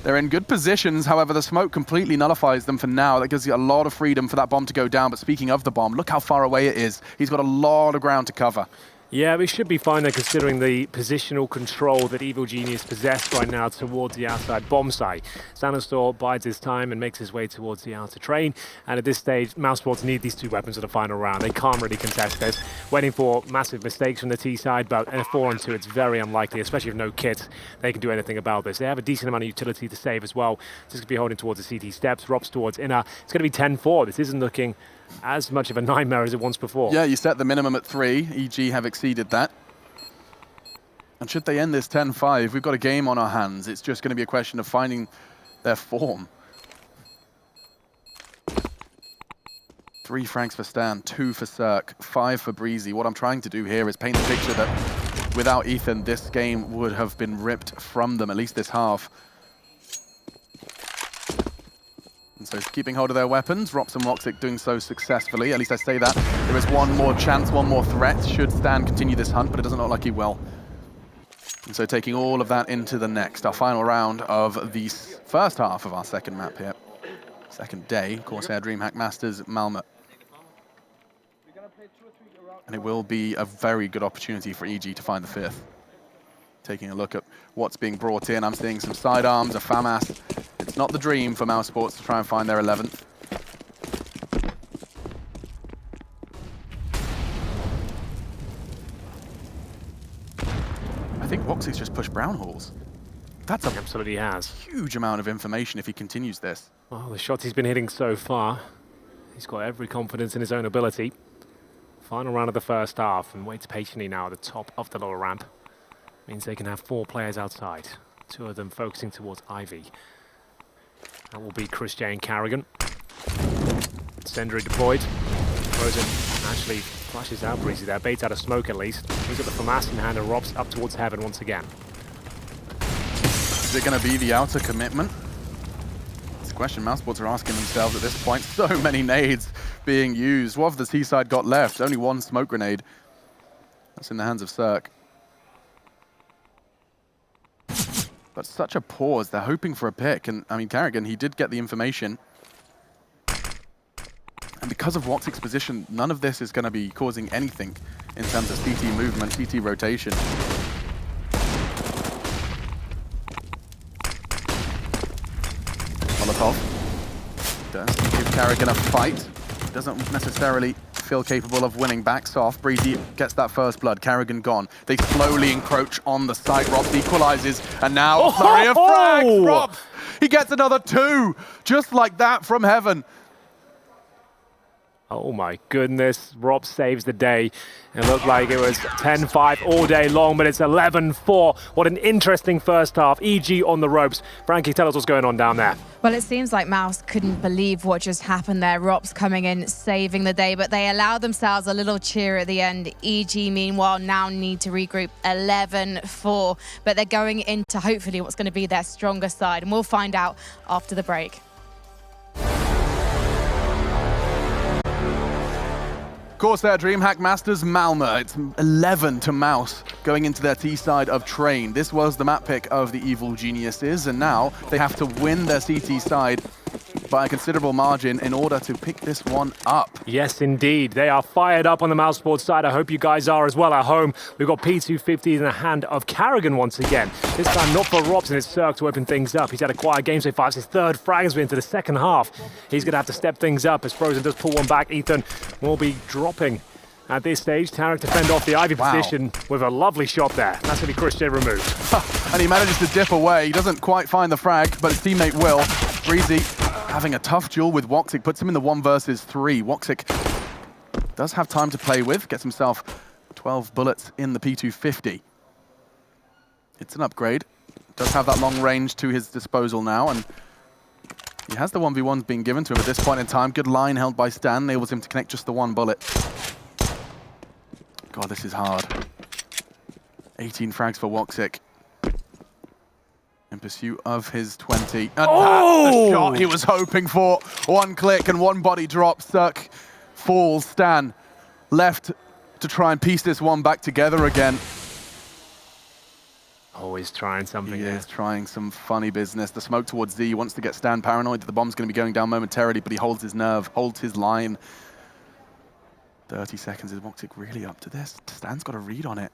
They're in good positions, however, the smoke completely nullifies them for now. That gives you a lot of freedom for that bomb to go down, but speaking of the bomb, look how far away it is. He's got a lot of ground to cover. Yeah, we should be fine there considering the positional control that Evil Genius possessed right now towards the outside bomb site. Sanostor bides his time and makes his way towards the outer train. And at this stage, Mousesports need these two weapons for the final round. They can't really contest this. Waiting for massive mistakes from the T side, but in a 4-on-2, it's very unlikely, especially with no kits, they can do anything about this. They have a decent amount of utility to save as well. Just going to be holding towards the CT steps, Rops towards inner. It's going to be 10-4. This isn't looking as much of a nightmare as it was before. Yeah, you set the minimum at 3. EG have exceeded that. And should they end this 10-5, we've got a game on our hands. It's just going to be a question of finding their form. 3 frags for Stan, 2 for Cirque, 5 for Breezy. What I'm trying to do here is paint the picture that without Ethan, this game would have been ripped from them, at least this half. And so keeping hold of their weapons, Rops and Woxic doing so successfully. At least I say that. There is one more chance, one more threat should Stan continue this hunt, but it doesn't look like he will. And so taking all of that into the next, our final round of the first half of our second map here. Second day, CORSAIR DreamHack Masters, Malmö. And it will be a very good opportunity for EG to find the 5th. Taking a look at what's being brought in, I'm seeing some sidearms, a FAMAS. It's not the dream for Mousesports to try and find their 11th. I think Woxic's just pushed brown halls. That's a absolutely has huge amount of information if he continues this. Well, the shots he's been hitting so far, he's got every confidence in his own ability. Final round of the first half, and waits patiently now at the top of the lower ramp. Means they can have 4 players outside, 2 of them focusing towards Ivy. That will be Chris J and Carrigan. Sendry deployed. Frozen actually flashes out Breezy there, baits out of smoke at least. He's got the FAMAS in hand and Robs up towards heaven once again. Is it going to be the outer commitment? It's a question Mousesports are asking themselves at this point. So many nades being used. What have the Seaside got left? Only 1 smoke grenade. That's in the hands of Cirque. But such a pause, they're hoping for a pick, and I mean Carrigan, he did get the information. And because of Woxic's position, none of this is going to be causing anything in terms of CT movement, CT rotation. Molotov does give Carrigan a fight. Doesn't necessarily feel capable of winning. Backs off. Breezy gets that first blood. Carrigan gone. They slowly encroach on the site. Rops equalizes, and now flurry of frags. Rops, he gets another 2, just like that from heaven. Oh my goodness, Rob saves the day. It looked like it was 10-5 all day long, but it's 11-4. What an interesting first half. EG on the ropes. Frankie, tell us what's going on down there. Well, it seems like Mouse couldn't believe what just happened there. Rops coming in, saving the day, but they allowed themselves a little cheer at the end. EG, meanwhile, now need to regroup 11-4, but they're going into hopefully what's going to be their stronger side, and we'll find out after the break. CORSAIR DreamHack Masters Malmö. It's 11 to Mouse going into their T-side of Train. This was the map pick of the Evil Geniuses, and now they have to win their CT side by a considerable margin in order to pick this one up. Yes, indeed. They are fired up on the Mousesports side. I hope you guys are as well at home. We've got P250 in the hand of Carrigan once again. This time not for Robson, it's Cirque to open things up. He's had a quiet game so far. It's his third frag as we're into the second half. He's going to have to step things up as Frozen does pull one back. Ethan will be dropping at this stage. Tarek to fend off the Ivy position with a lovely shot there. That's going to be Christian removed. And he manages to dip away. He doesn't quite find the frag, but his teammate will. Breezy having a tough duel with Woxic, puts him in the 1 versus 3. Woxic does have time to play with, gets himself 12 bullets in the P250. It's an upgrade. Does have that long range to his disposal now, and he has the 1v1s being given to him at this point in time. Good line held by Stan, enables him to connect just the 1 bullet. God, this is hard. 18 frags for Woxic. In pursuit of his 20. And that's the shot he was hoping for. 1 click and 1 body drop. Cirque falls. Stan left to try and piece this one back together again. Always trying something. He is trying some funny business. The smoke towards Z. He wants to get Stan paranoid that the bomb's going to be going down momentarily, but he holds his nerve, holds his line. 30 seconds. Is Woxic really up to this? Stan's got a read on it.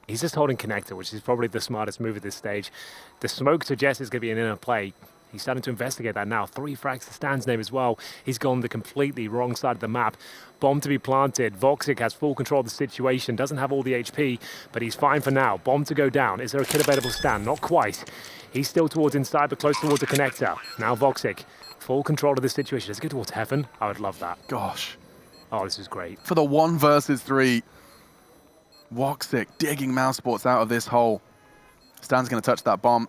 He's just holding connector, which is probably the smartest move at this stage. The smoke suggests it's going to be an inner play. He's starting to investigate that now. 3 frags to Stan's name as well. He's gone the completely wrong side of the map. Bomb to be planted. Woxic has full control of the situation. Doesn't have all the HP, but he's fine for now. Bomb to go down. Is there a kill available for Stan? Not quite. He's still towards inside, but close towards the connector. Now Woxic, full control of the situation. Let's go towards heaven. I would love that. Gosh. Oh, this is great. For the 1 versus 3. Woxic digging Mousesports out of this hole. Stan's going to touch that bomb.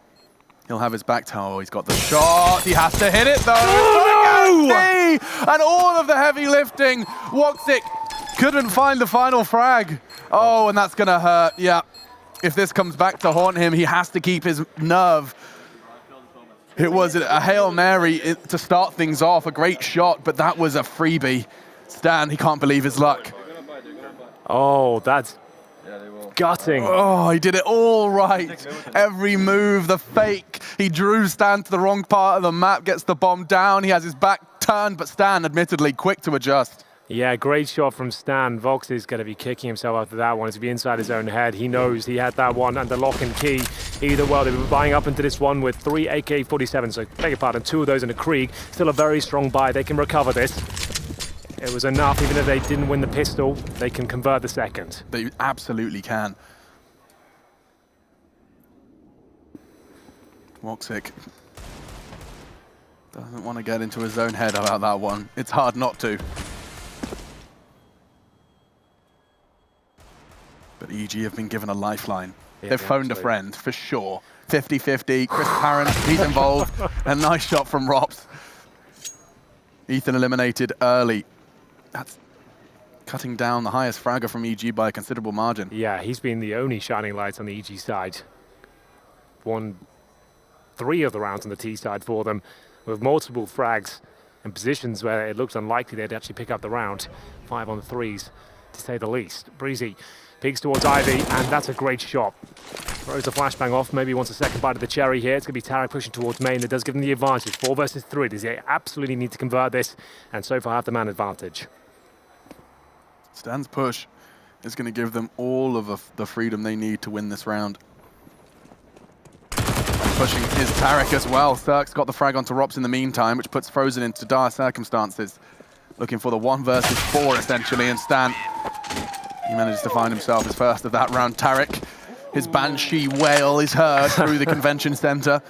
He'll have his back to. Oh, he's got the shot. He has to hit it, though. Oh! And all of the heavy lifting. Woxic couldn't find the final frag. Oh, and that's going to hurt. Yeah. If this comes back to haunt him, he has to keep his nerve. It was a Hail Mary to start things off. A great shot, but that was a freebie. Stan, he can't believe his luck. Oh, that's gutting. Oh, he did it all right. Every move, the fake. He drew Stan to the wrong part of the map, gets the bomb down. He has his back turned, but Stan, admittedly, quick to adjust. Yeah, great shot from Stan. Vox is going to be kicking himself after that one. It's to be inside his own head. He knows he had that one under lock and key. Either way, they've been buying up into this one with 3 AK-47, so beg your pardon, 2 of those in a Krieg. Still a very strong buy. They can recover this. It was enough. Even if they didn't win the pistol, they can convert the second. They absolutely can. Woxic doesn't want to get into his own head about that one. It's hard not to. But EG have been given a lifeline. Yeah, They've phoned a friend, for sure. 50-50, Chris Parent, he's involved. A nice shot from Rops. Ethan eliminated early. That's cutting down the highest fragger from EG by a considerable margin. Yeah, he's been the only shining light on the EG side. Won 3 of the rounds on the T side for them, with multiple frags in positions where it looked unlikely they'd actually pick up the round. 5 on the 3s, to say the least. Breezy peeks towards Ivy, and that's a great shot. Throws the flashbang off, maybe wants a second bite of the cherry here. It's going to be Tarek pushing towards main. That does give them the advantage. 4 versus 3. Does he absolutely need to convert this, and so far have the man advantage. Stan's push is going to give them all of the freedom they need to win this round. And pushing is Tarek as well. Cirque's got the frag onto Rops in the meantime, which puts Frozen into dire circumstances. Looking for the 1 versus 4, essentially, and Stan, he manages to find himself his first of that round. Tarek, his Banshee wail is heard through the convention center.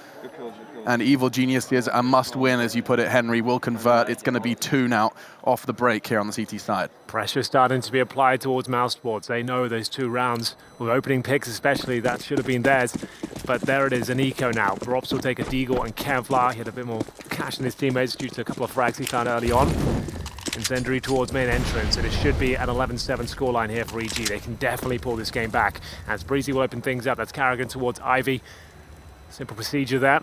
And Evil Genius is a must-win, as you put it, Henry. Will convert. It's going to be 2 now off the break here on the CT side. Pressure starting to be applied towards Mousesports. They know those 2 rounds, with opening picks especially, that should have been theirs. But there it is, an eco now. Rops will take a Deagle and Kevlar. He had a bit more cash than his teammates due to a couple of frags he found early on. Incendiary towards main entrance, and it should be an 11-7 scoreline here for EG. They can definitely pull this game back, as Breezy will open things up. That's Carrigan towards Ivy. Simple procedure there.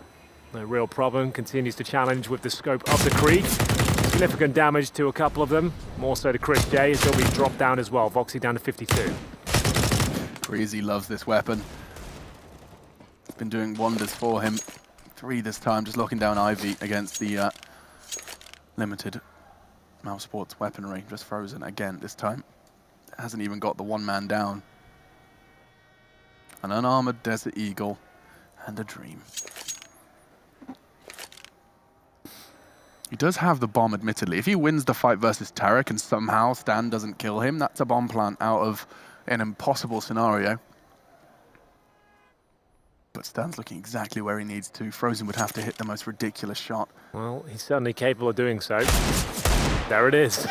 No real problem. Continues to challenge with the scope of the Krieg. Significant damage to a couple of them. More so to Chris J, as he'll be dropped down as well. Voxy down to 52. Breezy loves this weapon. It's been doing wonders for him. 3 this time, just locking down Ivy against the limited Mousesports weaponry. Just Frozen again this time. Hasn't even got the one man down. An unarmored Desert Eagle and a Dream. He does have the bomb, admittedly. If he wins the fight versus Tarek and somehow Stan doesn't kill him, that's a bomb plant out of an impossible scenario. But Stan's looking exactly where he needs to. Frozen would have to hit the most ridiculous shot. Well, he's certainly capable of doing so. There it is.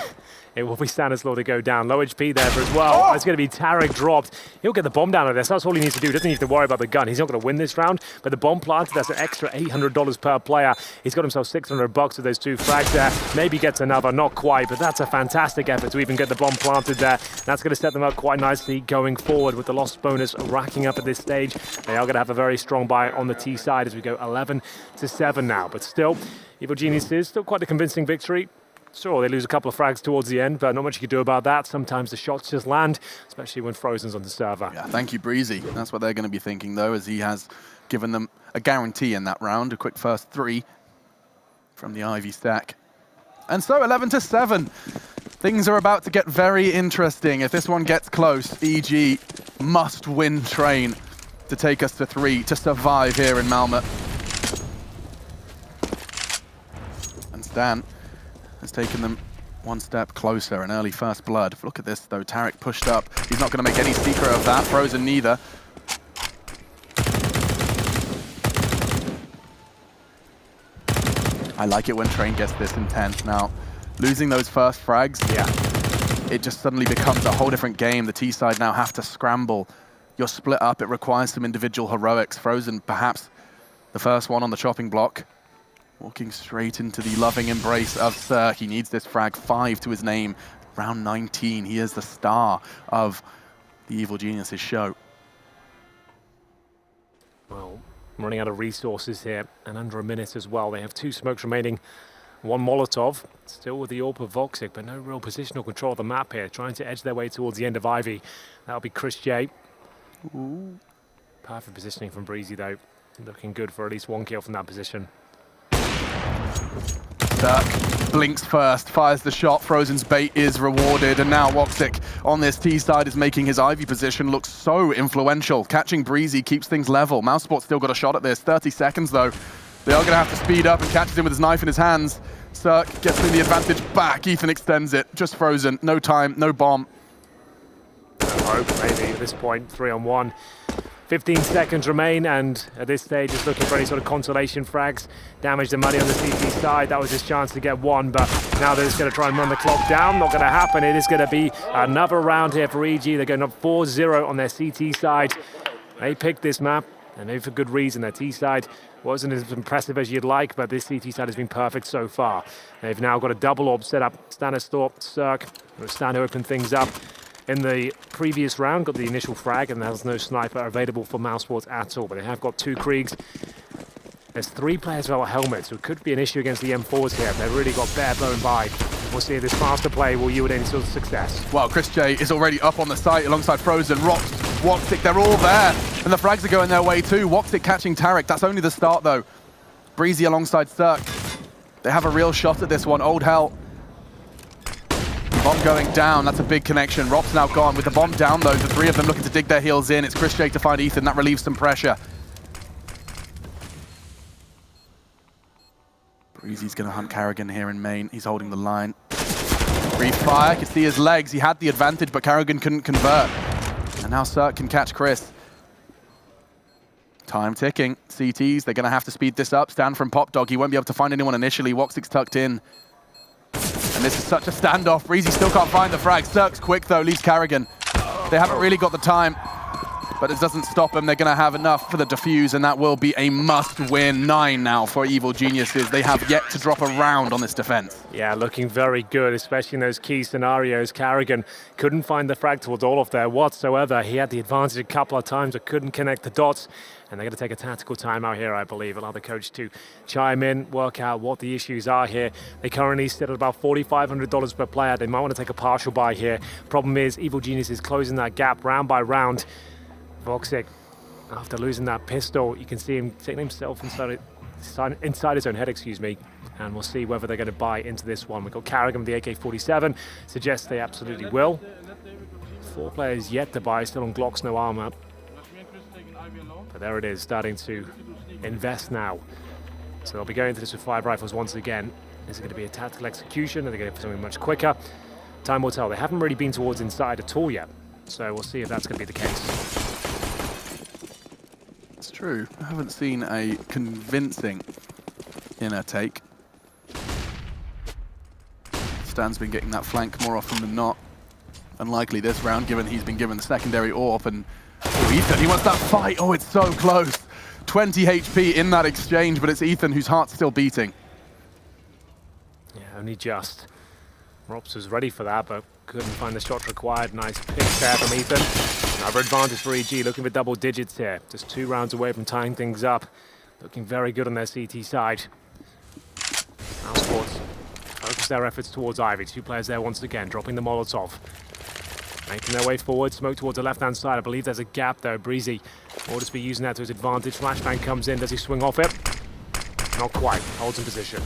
It will be Stanislaw to go down. Low HP there as well. It's going to be Tarek dropped. He'll get the bomb down on this. That's all he needs to do. He doesn't need to worry about the gun. He's not going to win this round, but the bomb planted, that's an extra $800 per player. He's got himself $600 with those 2 frags there. Maybe gets another, not quite, but that's a fantastic effort to even get the bomb planted there. That's going to set them up quite nicely going forward with the loss bonus racking up at this stage. They are going to have a very strong buy on the T side as we go 11-7 now. But still, Evil Geniuses, still quite a convincing victory. Sure, they lose a couple of frags towards the end, but not much you can do about that. Sometimes the shots just land, especially when Frozen's on the server. Yeah, thank you, Breezy. That's what they're going to be thinking, though, as he has given them a guarantee in that round, a quick first 3 from the Ivy stack. And so 11-7. Things are about to get very interesting. If this one gets close, EG must win train to take us to 3 to survive here in Malmö. And Stan has taken them one step closer, an early first blood. Look at this, though. Tarek pushed up. He's not going to make any secret of that. Frozen neither. I like it when Train gets this intense. Now, losing those first frags, yeah, it just suddenly becomes a whole different game. The T side now have to scramble. You're split up. It requires some individual heroics. Frozen, perhaps the first one on the chopping block. Walking straight into the loving embrace of Cirque. He needs this frag 5 to his name. Round 19, he is the star of the Evil Geniuses show. Well, I'm running out of resources here, and under a minute as well. They have 2 smokes remaining, 1 Molotov. Still with the AWP of Voxic, but no real positional control of the map here. Trying to edge their way towards the end of Ivy. That'll be Chris J. Ooh. Perfect positioning from Breezy, though. Looking good for at least 1 kill from that position. Cirque blinks first, fires the shot. Frozen's bait is rewarded, and now Voxic on this T side is making his Ivy position look so influential. Catching Breezy keeps things level. Mousesports still got a shot at this. 30 seconds though. They are going to have to speed up, and catches him with his knife in his hands. Cirque gets him the advantage back. Ethan extends it. Just Frozen. No time, no bomb. No hope, maybe at this point. 3-on-1. 15 seconds remain, and at this stage is looking for any sort of consolation frags. Damage the money on the CT side. That was his chance to get 1, but now they're just going to try and run the clock down. Not going to happen. It is going to be another round here for EG. They're going up 4-0 on their CT side. They picked this map, and maybe for good reason. Their T side wasn't as impressive as you'd like, but this CT side has been perfect so far. They've now got a double orb set up. Stanislaw, Cirque, Stan open things up. In the previous round, got the initial frag, and there's no sniper available for Mousesports at all. But they have got 2 Kriegs. There's 3 players without helmets, so it could be an issue against the M4s here. They've really got bare blown by. We'll see if this faster play will yield any sort of success. Well, Chris J is already up on the site alongside Frozen, Rox, Voxic, they're all there. And the frags are going their way too. Voxic catching Tarek, that's only the start though. Breezy alongside Cirque. They have a real shot at this one, Old Hell. Bomb going down, that's a big connection. Rob's now gone. With the bomb down though, the 3 of them looking to dig their heels in. It's Chris J to find Ethan, that relieves some pressure. Breezy's gonna hunt Carrigan here in main. He's holding the line. Brief fire, could see his legs. He had the advantage, but Carrigan couldn't convert. And now Cirque can catch Chris. Time ticking. CTs, they're gonna have to speed this up. Stan from Pop Dog, he won't be able to find anyone initially. Voxic's tucked in. And this is such a standoff. Breezy still can't find the frag. Cirque's quick though, leaves Carrigan. They haven't really got the time, but it doesn't stop them. They're gonna have enough for the defuse, and that will be a must-win 9 now for Evil Geniuses. They have yet to drop a round on this defense. Yeah, looking very good, especially in those key scenarios. Carrigan couldn't find the frag towards Olof there whatsoever. He had the advantage a couple of times, but couldn't connect the dots. And they're going to take a tactical timeout here, I believe. Allow the coach to chime in, work out what the issues are here. They currently sit at about $4,500 per player. They might want to take a partial buy here. Problem is, Evil Genius is closing that gap round by round. Voxic, after losing that pistol, you can see him taking himself inside his own head, excuse me. and we'll see whether they're going to buy into this one. We've got Carrigan with the AK-47, suggests they absolutely will. 4 players yet to buy, still on Glocks, no armor. But there it is, starting to invest now. So they'll be going into this with 5 rifles once again. Is it going to be a tactical execution? Are they going to do something much quicker? Time will tell. They haven't really been towards inside at all yet. So we'll see if that's going to be the case. It's true. I haven't seen a convincing inner take. Stan's been getting that flank more often than not. Unlikely this round, given he's been given the secondary AWP. And Ethan, he wants that fight. Oh, it's so close. 20 HP in that exchange, but it's Ethan whose heart's still beating. Yeah, only just. Rops was ready for that, but couldn't find the shot required. Nice pick there from Ethan. Another advantage for EG, looking for double digits here. Just 2 rounds away from tying things up. Looking very good on their CT side. Mousesports focus their efforts towards Ivy. 2 players there once again, dropping the Molotov. Making their way forward, smoke towards the left-hand side. I believe there's a gap there. Breezy will just be using that to his advantage. Flashbang comes in. Does he swing off it? Not quite. Holds in position.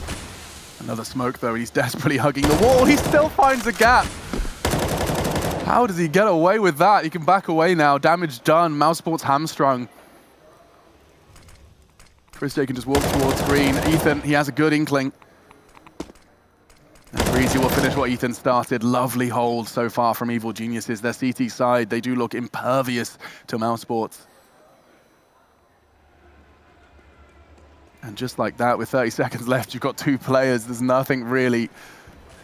Another smoke, though. He's desperately hugging the wall. He still finds a gap. How does he get away with that? He can back away now. Damage done. Mousesports hamstrung. CORSAIR can just walk towards green. Ethan, he has a good inkling. And Breezy will finish what Ethan started. Lovely hold so far from Evil Geniuses. Their CT side, they do look impervious to Mousesports. And just like that, with 30 seconds left, you've got 2 players. There's nothing really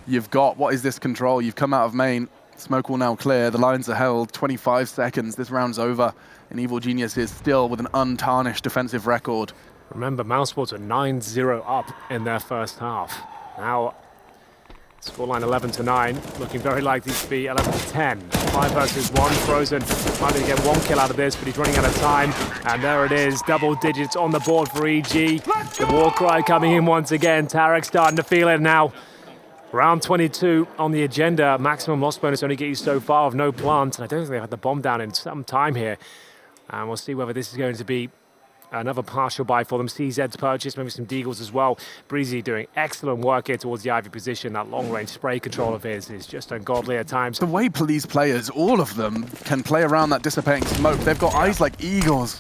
you've got. What is this control? You've come out of main. Smoke will now clear. The lines are held. 25 seconds. This round's over. And Evil Geniuses still with an untarnished defensive record. Remember, Mousesports are 9-0 up in their first half. Now, scoreline 11-9, looking very likely to be 11-10. 5 versus 1. Frozen might be to get 1 kill out of this, but he's running out of time. And there it is, double digits on the board for EG. The war cry coming in once again. Tarek starting to feel it now. Round 22 on the agenda. Maximum loss bonus only get you so far with no plant. And I don't think they've had the bomb down in some time here. And we'll see whether this is going to be another partial buy for them. CZ's purchase, maybe some deagles as well. Breezy doing excellent work here towards the Ivy position. That long-range spray control of his is just ungodly at times. The way these players, all of them, can play around that dissipating smoke. They've got eyes like eagles.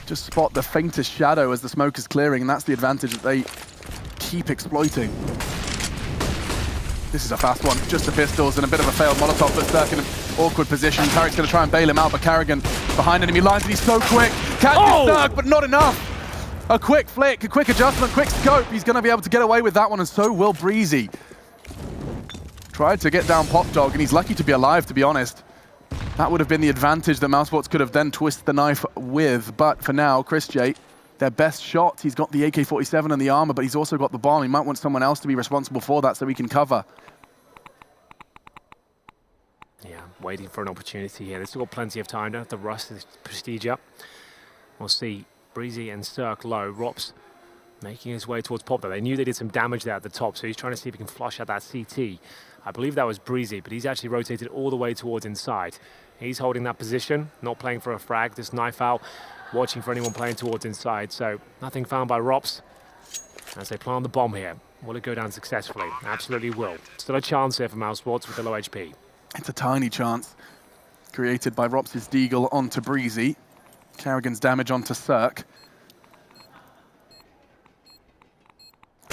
Just spot the faintest shadow as the smoke is clearing, and that's the advantage that they keep exploiting. This is a fast one, just the pistols and a bit of a failed Molotov, but Sturk in an awkward position. Tarek's going to try and bail him out, but Carrigan behind enemy lines, and he's so quick. Catches Sturk, but not enough. A quick flick, a quick adjustment, quick scope. He's going to be able to get away with that one, and so will Breezy. Tried to get down Pop Dog, and he's lucky to be alive, to be honest. That would have been the advantage that Mousesports could have then twisted the knife with, but for now, CORSAIR, their best shot. He's got the AK-47 and the armor, but he's also got the bomb. He might want someone else to be responsible for that so he can cover. Yeah, waiting for an opportunity here. They've still got plenty of time. Don't have to rush this prestige up. We'll see Breezy and Sturk low. Rops making his way towards Pop. They knew they did some damage there at the top, so he's trying to see if he can flush out that CT. I believe that was Breezy, but he's actually rotated all the way towards inside. He's holding that position, not playing for a frag. This knife out, watching for anyone playing towards inside. So nothing found by Rops as they plant the bomb here. Will it go down successfully? Absolutely will. Still a chance here for Mousesports with the low HP. It's a tiny chance created by Rops' deagle onto Breezy. Carrigan's damage onto Sturk.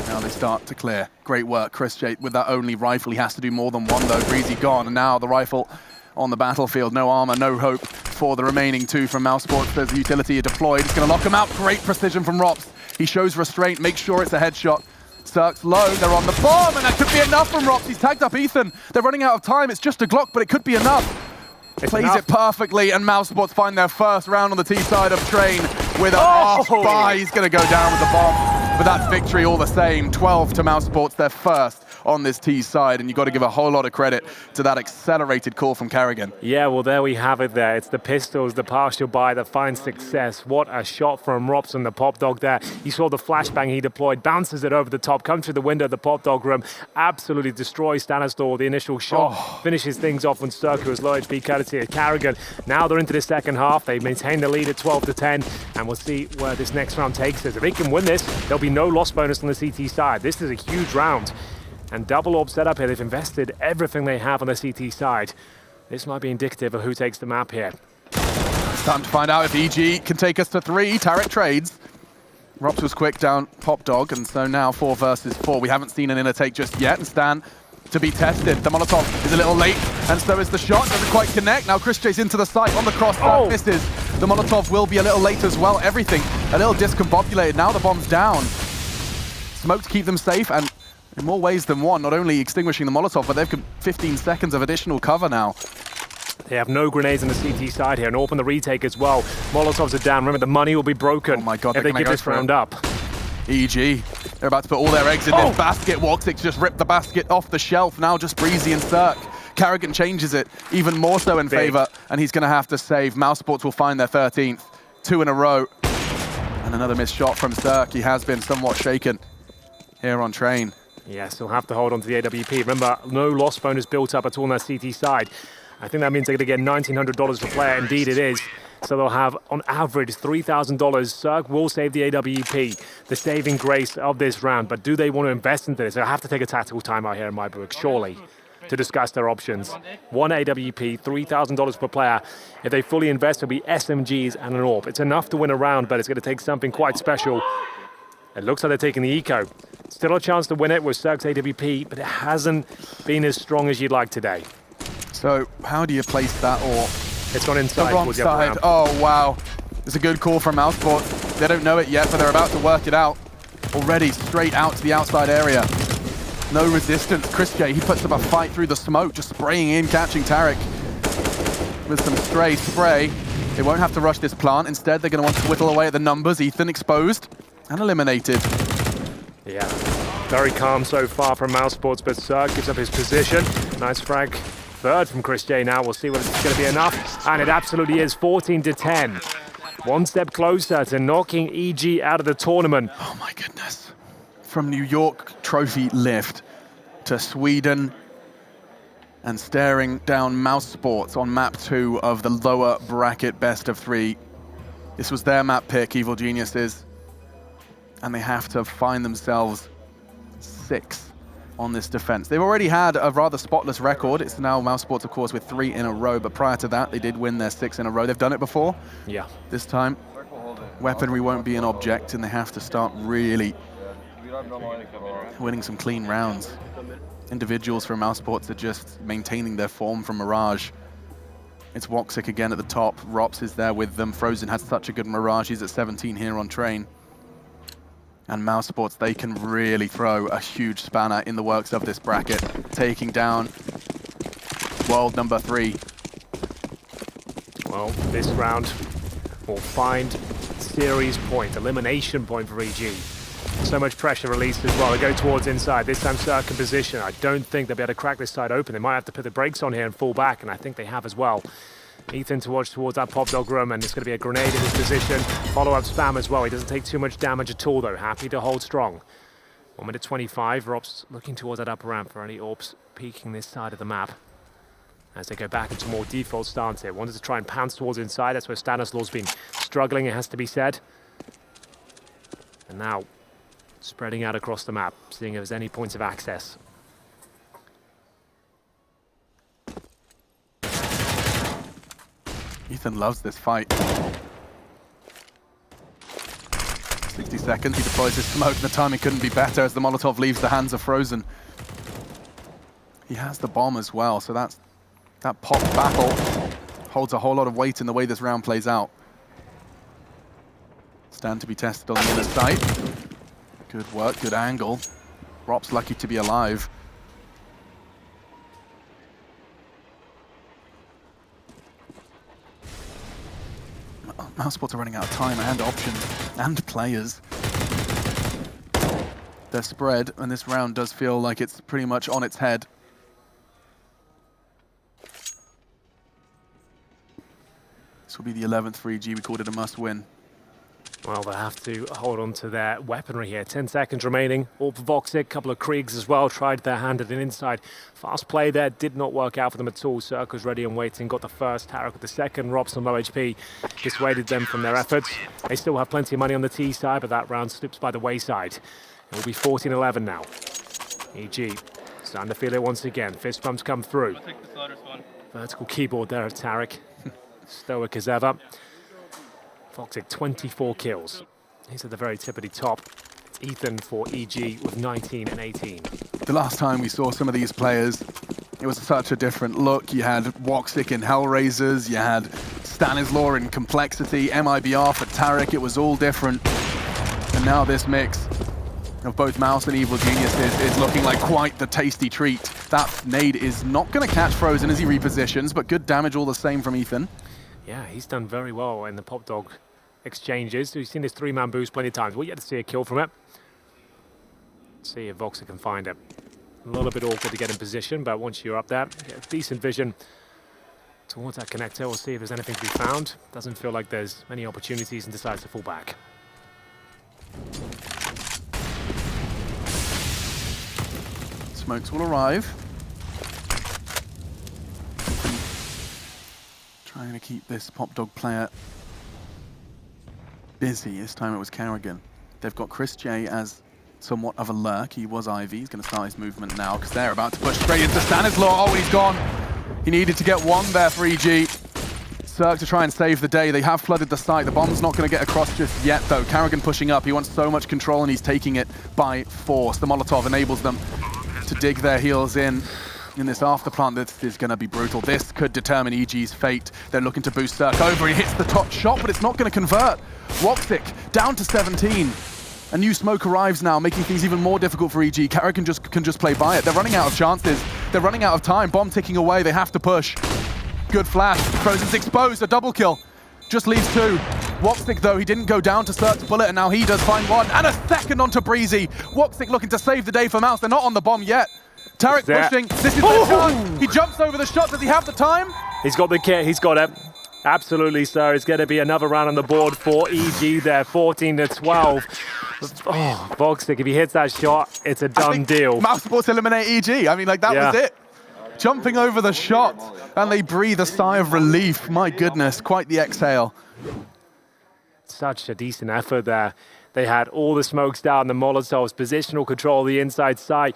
Now they start to clear. Great work, CORSAIR with that only rifle. He has to do more than one though. Breezy gone, and now the rifle on the battlefield. No armor, no hope for the remaining 2 from Mousesports. There's the utility deployed. It's going to lock him out. Great precision from Rops. He shows restraint, makes sure it's a headshot. Sturk's low, they're on the bomb, and that could be enough from Rops. He's tagged up Ethan. They're running out of time. It's just a Glock, but it could be enough. Plays it perfectly, and Mousesports find their first round on the T side of Train with a half-buy. He's going to go down with the bomb, but that's victory all the same. 12 to Mousesports, their first on this T side, and you've got to give a whole lot of credit to that accelerated call from Carrigan. Yeah, well, there we have it there. It's the pistols, the partial buy that finds success. What a shot from Robson, the pop dog there. You saw the flashbang he deployed, bounces it over the top, comes through the window of the pop dog room, absolutely destroys Stanislaw. The initial shot finishes things off when Cirque was low HP courtesy of Carrigan. Now they're into the second half. They maintain the lead at 12-10, and we'll see where this next round takes us. If they can win this, there'll be no loss bonus on the CT side. This is a huge round. And double orb setup here. They've invested everything they have on the CT side. This might be indicative of who takes the map here. It's time to find out if EG can take us to 3. Tarek trades. Rops was quick down pop dog, and so now 4 versus 4. We haven't seen an inner take just yet, and Stan to be tested. The Molotov is a little late, and so is the shot. Doesn't quite connect. Now Chris J's into the site on the cross. That misses. The Molotov will be a little late as well. Everything a little discombobulated. Now the bomb's down. Smoke to keep them safe, and in more ways than one, not only extinguishing the Molotov, but they've got 15 seconds of additional cover now. They have no grenades on the CT side here, and open the retake as well. Molotovs are down. Remember, the money will be broken. Oh my God, if they give this round up. EG, they're about to put all their eggs in this basket. Walksix just ripped the basket off the shelf. Now just Breezy and Cirque. Carrigan changes it even more so in favor, and he's going to have to save. Mousesports will find their 13th. 2 in a row. And another missed shot from Cirque. He has been somewhat shaken here on train. Yes, he'll have to hold on to the AWP. Remember, no loss bonus built up at all on their CT side. I think that means they're going to get $1,900 per player. Indeed it is. So they'll have, on average, $3,000. Cirque will save the AWP, the saving grace of this round. But do they want to invest into this? They'll have to take a tactical timeout here in my book, surely, to discuss their options. 1 AWP, $3,000 per player. If they fully invest, it'll be SMGs and an AWP. It's enough to win a round, but it's going to take something quite special. It looks like they're taking the eco. Still a chance to win it with Cirque's AWP, but it hasn't been as strong as you'd like today. So how do you place that AWP? It's gone inside. The wrong side. Oh, wow. It's a good call from Mousesports. They don't know it yet, but they're about to work it out. Already straight out to the outside area. No resistance. Chris J, he puts up a fight through the smoke, just spraying in, catching Tarek with some stray spray. They won't have to rush this plant. Instead, they're going to want to whittle away at the numbers. Ethan exposed and eliminated. Yeah, very calm so far from Mousesports, but Cirque gives up his position. Nice frag. Third from Chris J now. We'll see whether it's going to be enough. And it absolutely is, 14-10. One step closer to knocking EG out of the tournament. Oh my goodness. From New York trophy lift to Sweden and staring down Mousesports on map 2 of the lower bracket best of 3. This was their map pick, Evil Geniuses. And they have to find themselves 6 on this defense. They've already had a rather spotless record. It's now Mousesports, of course, with 3 in a row, but prior to that, they did win their 6 in a row. They've done it before. Yeah. This time, weaponry won't be an object, and they have to start really winning some clean rounds. Individuals from Mousesports are just maintaining their form from Mirage. It's Woxic again at the top. Rops is there with them. Frozen had such a good Mirage. He's at 17 here on train. And Mousesports, they can really throw a huge spanner in the works of this bracket, taking down world number 3. Well, this round will find series point, elimination point for EG. So much pressure released as well. They go towards inside. This time Cirque in position. I don't think they'll be able to crack this side open. They might have to put the brakes on here and fall back, and I think they have as well. Ethan to watch towards that pop dog room, and it's going to be a grenade in his position. Follow-up spam as well. He doesn't take too much damage at all, though. Happy to hold strong. 1 minute 25. Rob's looking towards that upper ramp for any AWPs peeking this side of the map. As they go back into more default stance here. Wanted to try and pounce towards inside. That's where Stanislaw's been struggling, it has to be said. And now, spreading out across the map, seeing if there's any points of access. Ethan loves this fight. 60 seconds, he deploys his smoke. The timing couldn't be better as the Molotov leaves the hands of Frozen. He has the bomb as well, so that pop battle holds a whole lot of weight in the way this round plays out. Stand to be tested on the inner side. Good work, good angle. Rop's lucky to be alive. Mousesports are running out of time and options and players. They're spread, and this round does feel like it's pretty much on its head. This will be the 11th for EG. We called it a must-win. Well, they have to hold on to their weaponry here. 10 seconds remaining. All for Voxic. A couple of Kriegs as well. Tried their hand at an inside. Fast play there. Did not work out for them at all. Circle's ready and waiting. Got the first. Tarek with the second. Robs on low HP. Dissuaded them from their efforts. They still have plenty of money on the T side, but that round slips by the wayside. It will be 14-11 now. EG starting to feel it once again. Fist bumps come through. I'll take the sliders one. Vertical keyboard there of Tarek. Stoic as ever. Voxic, 24 kills. He's at the very tippity top. It's Ethan for EG with 19 and 18. The last time we saw some of these players, it was such a different look. You had Voxic in Hellraisers, you had Stanislaw in Complexity, MIBR for Tarek. It was all different. And now this mix of both Mouse and Evil Geniuses is looking like quite the tasty treat. That nade is not going to catch Frozen as he repositions, but good damage all the same from Ethan. Yeah, he's done very well in the Pop Dog exchanges. We've seen this three-man boost plenty of times. We'll yet to see a kill from it. See if Voxic can find it. A little bit awkward to get in position, but once you're up there, you get decent vision towards that connector. We'll see if there's anything to be found. Doesn't feel like there's many opportunities and decides to fall back. Smokes will arrive. Trying to keep this Pop Dog player busy. This time it was Carrigan. They've got Chris J as somewhat of a lurk. He was Ivy. He's going to start his movement now because they're about to push straight into Stanislaw. Oh, he's gone. He needed to get one there for EG. Cirque to try and save the day. They have flooded the site. The bomb's not going to get across just yet, though. Carrigan pushing up. He wants so much control, and he's taking it by force. The Molotov enables them to dig their heels in this afterplant. This is going to be brutal. This could determine EG's fate. They're looking to boost Cirque over. He hits the top shot, but it's not going to convert. Voxic down to 17. A new smoke arrives now, making things even more difficult for EG. Carrigan can just play by it. They're running out of chances. They're running out of time. Bomb ticking away. They have to push. Good flash. Frozen's exposed. A double kill. Just leaves two. Voxic, though, he didn't go down to Cirque to pull it, and now he does find one. And a second onto Breezy. Voxic looking to save the day for Mouse. They're not on the bomb yet. Tarek pushing. This is their chance. He jumps over the shot. Does he have the time? He's got the kit. He's got it. Absolutely, sir. It's going to be another round on the board for EG there. 14-12. Oh, Voxic, if he hits that shot, it's a done deal. Mousesports eliminate EG. I mean, like, that was it. Jumping over the shot, and they breathe a sigh of relief. My goodness, quite the exhale. Such a decent effort there. They had all the smokes down, the Molotovs, positional control, the inside side.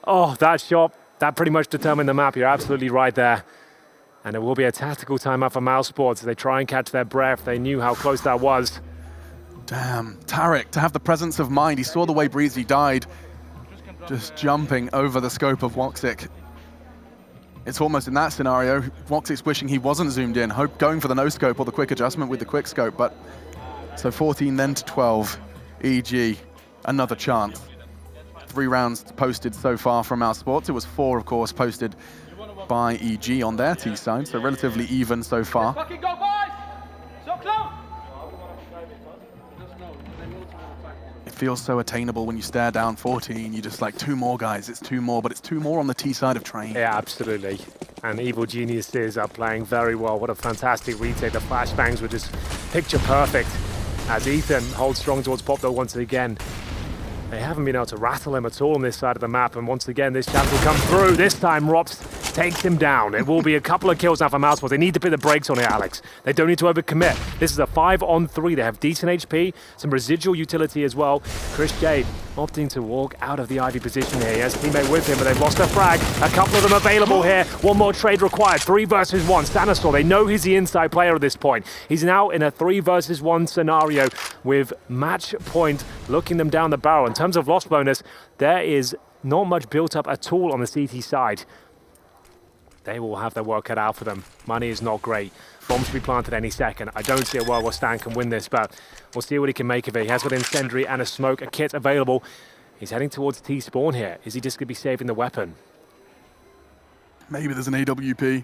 Oh, that shot, that pretty much determined the map. You're absolutely right there. And it will be a tactical timeout for Mousesports as they try and catch their breath. They knew how close that was. Damn, Tarek, to have the presence of mind. He saw the way Breezy died, just jumping over the scope of Voxic. It's almost in that scenario, Voxic's wishing he wasn't zoomed in, going for the no-scope or the quick adjustment with the quick scope, but so 14 then to 12. EG, another chance. 3 rounds posted so far from Mousesports. It was 4, of course, posted by EG on their T side, so relatively even so far. Fucking go, boys! So close! It feels so attainable when you stare down 14. You just like 2 more guys. It's 2 more, but it's 2 more on the T side of Train. Yeah, absolutely. And Evil Geniuses are playing very well. What a fantastic retake. The flashbangs were just picture perfect as Ethan holds strong towards Pop though once again. They haven't been able to rattle him at all on this side of the map, and once again this chance will come through. This time Rops takes him down. It will be a couple of kills now for Mousesports. They need to put the brakes on it, Alex. They don't need to overcommit. This is a 5-on-3. They have decent HP, some residual utility as well. Chris J opting to walk out of the Ivy position here. He has a teammate with him, but they've lost a frag. A couple of them available here. One more trade required. 3 versus 1. Stanislaw, they know he's the inside player at this point. He's now in a 3 versus 1 scenario with match point looking them down the barrel. In terms of loss bonus, there is not much built up at all on the CT side. They will have their work cut out for them. Money is not great. Bombs to be planted any second. I don't see a world where Stan can win this, but we'll see what he can make of it. He has got incendiary and a smoke, a kit available. He's heading towards T-spawn here. Is he just going to be saving the weapon? Maybe there's an AWP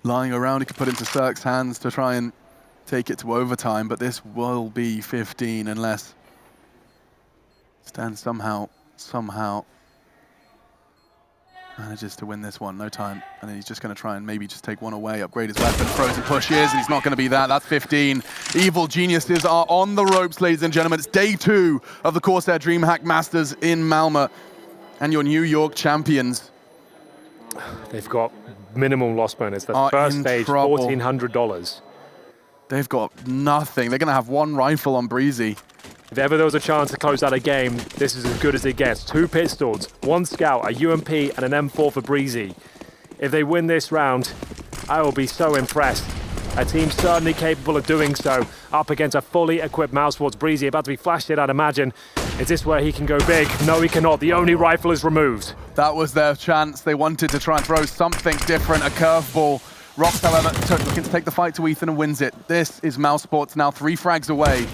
lying around. He could put into Cirque's hands to try and take it to overtime, but this will be 15 unless Stan somehow manages to win this one, no time. And then he's just going to try and maybe just take one away, upgrade his weapon, Frozen pushes, and he's not going to be that. That's 15. Evil Geniuses are on the ropes, ladies and gentlemen. It's day 2 of the CORSAIR DreamHack Masters in Malmö. And your New York champions. They've got minimum loss bonus. That's first stage, $1,400. They've got nothing. They're going to have one rifle on Breezy. If ever there was a chance to close out a game, this is as good as it gets. 2 pistols, 1 scout, a UMP, and an M4 for Breezy. If they win this round, I will be so impressed. A team certainly capable of doing so, up against a fully equipped Mousesports. Breezy about to be flashed in, I'd imagine. Is this where he can go big? No, he cannot. The only rifle is removed. That was their chance. They wanted to try and throw something different, a curveball. Rox, however, looking to take the fight to Ethan and wins it. This is Mousesports now 3 frags away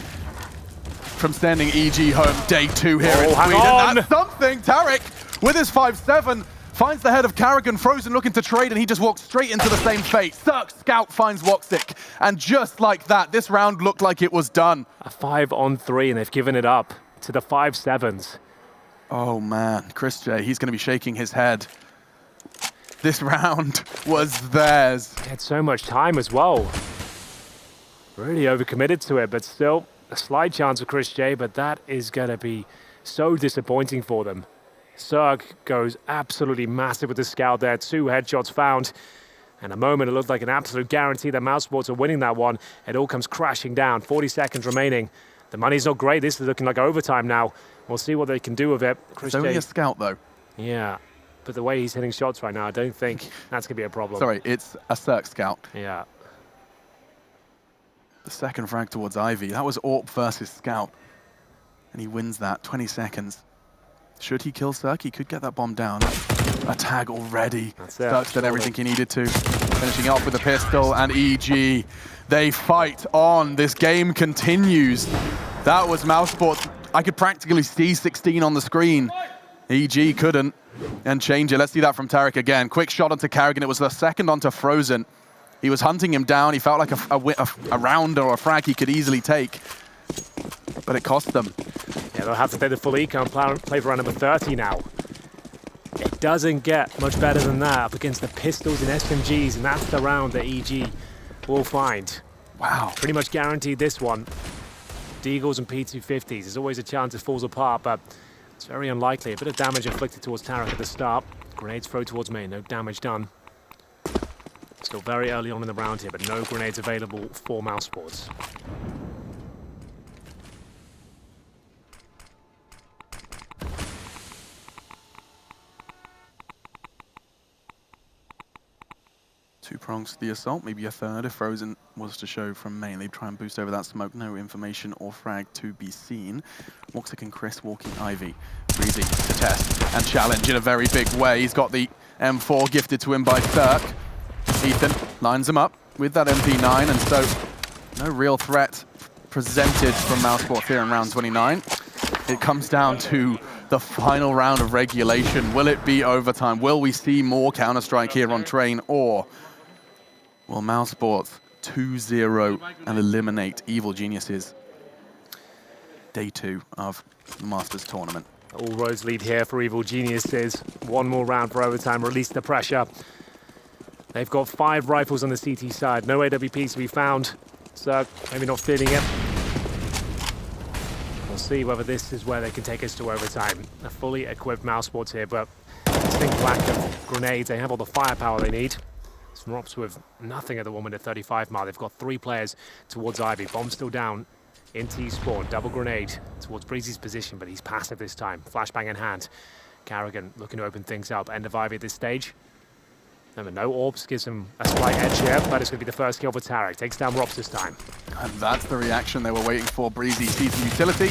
from sending EG home. Day 2 here in Sweden. That's something. Tarek, with his 5-7, finds the head of Carrigan. Frozen looking to trade, and he just walks straight into the same fate. Cirque Scout finds Woxic, and just like that, this round looked like it was done. A 5-on-3, and they've given it up to the 5-7s. Oh man, Chris J, he's going to be shaking his head. This round was theirs. They had so much time as well. Really overcommitted to it, but still a slight chance for Chris J, but that is going to be so disappointing for them. Cirque goes absolutely massive with the scout there. 2 headshots found. And a moment it looked like an absolute guarantee that Mousesports are winning that one. It all comes crashing down. 40 seconds remaining. The money's not great. This is looking like overtime now. We'll see what they can do with it. It's only a scout, though. Yeah, but the way he's hitting shots right now, I don't think that's going to be a problem. Sorry, it's a Cirque Scout. Yeah. The second frag towards Ivy. That was AWP versus Scout. And he wins that. 20 seconds. Should he kill Cirque? He could get that bomb down. A tag already. Cirque's done everything he needed to. Finishing off with a pistol and EG. They fight on. This game continues. That was Mousesports. I could practically see 16 on the screen. EG couldn't. And change it. Let's see that from Tarek again. Quick shot onto Carrigan. It was the second onto Frozen. He was hunting him down. He felt like a round or a frag he could easily take. But it cost them. Yeah, they'll have to take the full eco and play for round number 30 now. It doesn't get much better than that up against the pistols and SMGs, and that's the round that EG will find. Wow. Pretty much guaranteed this one. Deagles and P250s. There's always a chance it falls apart, but it's very unlikely. A bit of damage inflicted towards Tarek at the start. Grenades thrown towards main, no damage done. Still very early on in the round here, but no grenades available for Mousesports. Two prongs to the assault, maybe a third if Frozen was to show from main. They'd try and boost over that smoke. No information or frag to be seen. Woxic and Chris walking Ivy. Breezy to test and challenge in a very big way. He's got the M4 gifted to him by Cirque. Ethan lines him up with that MP9, and so no real threat presented from Mousesports here in round 29. It comes down to the final round of regulation. Will it be overtime? Will we see more Counter-Strike here on Train, or will Mousesports 2-0 and eliminate Evil Geniuses? Day 2 of the Masters tournament. All roads lead here for Evil Geniuses. One more round for overtime, release the pressure. They've got 5 rifles on the CT side. No AWPs to be found, so maybe not feeling it. We'll see whether this is where they can take us to overtime. A fully equipped Mousesports here, but distinct lack of grenades. They have all the firepower they need. Snops with nothing at the 1 minute 35 mark. They've got 3 players towards Ivy. Bomb still down in T-spawn. Double grenade towards Breezy's position, but he's passive this time. Flashbang in hand. Carrigan looking to open things up. End of Ivy at this stage. Remember, no orbs gives him a slight edge here, but it's going to be the first kill for Tarek. Takes down Rops this time. And that's the reaction they were waiting for. Breezy sees the utility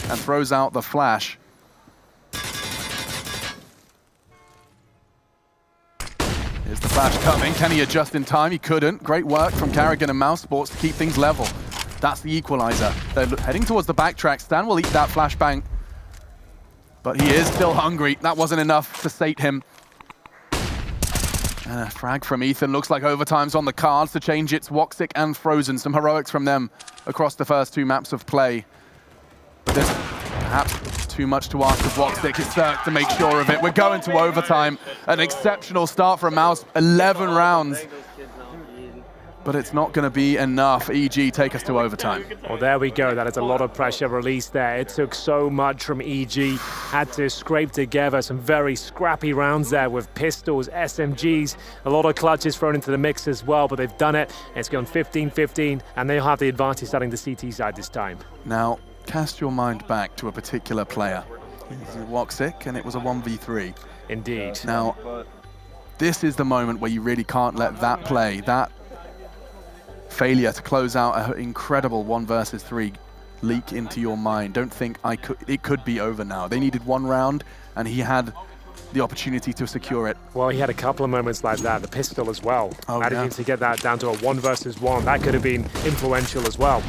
and throws out the flash. Here's the flash coming. Can he adjust in time? He couldn't. Great work from Carrigan and Mousesports to keep things level. That's the equalizer. They're heading towards the backtrack. Stan will eat that flashbang, but he is still hungry. That wasn't enough to sate him. And a frag from Ethan. Looks like overtime's on the cards to change it. Woxic and Frozen. Some heroics from them across the first 2 maps of play. But there's perhaps too much to ask of Woxic. It's Cirque to make sure of it. We're going to overtime. An exceptional start for Mouse, 11 rounds. But it's not going to be enough. EG take us to overtime. Well, there we go. That is a lot of pressure released there. It took so much from EG. Had to scrape together some very scrappy rounds there with pistols, SMGs, a lot of clutches thrown into the mix as well, but they've done it. It's gone 15-15, and they'll have the advantage starting the CT side this time. Now, cast your mind back to a particular player. He's Woxic, and it was a 1v3. Indeed. Now, this is the moment where you really can't let that play, that failure to close out an incredible 1 versus 3 leak into your mind. Don't think it could be over now. They needed 1 round, and he had the opportunity to secure it. Well, he had a couple of moments like that. The pistol as well. Yeah. To get that down to a 1 versus 1. That could have been influential as well.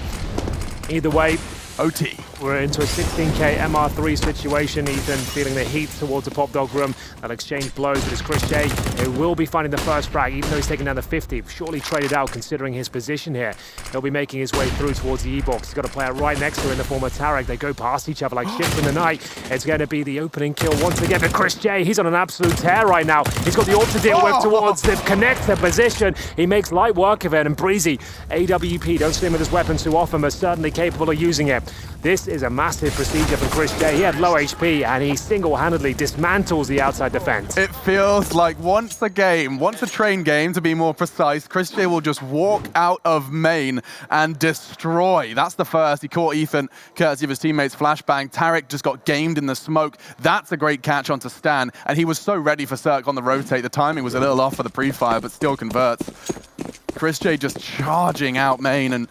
Either way, OT. We're into a 16k MR3 situation. Ethan feeling the heat towards the Pop Dog room. They'll exchange blows with his Chris J. He will be finding the first frag, even though he's taken down the 50. Surely traded out considering his position here. He'll be making his way through towards the E-box. He's got a player right next to him in the form of Tarek. They go past each other like ships in the night. It's going to be the opening kill once again for Chris J. He's on an absolute tear right now. He's got the ult to deal with towards the connector position. He makes light work of it, and Breezy, AWP, don't see him with his weapon too often, but certainly capable of using it. This is a massive procedure from Chris J. He had low HP, and he single-handedly dismantles the outside defense. It feels like once a train game to be more precise, Chris J will just walk out of main and destroy. That's the first. He caught Ethan, courtesy of his teammates' flashbang. Tarek just got gamed in the smoke. That's a great catch onto Stan, and he was so ready for Cirque on the rotate. The timing was a little off for the pre-fire, but still converts. Chris J just charging out main and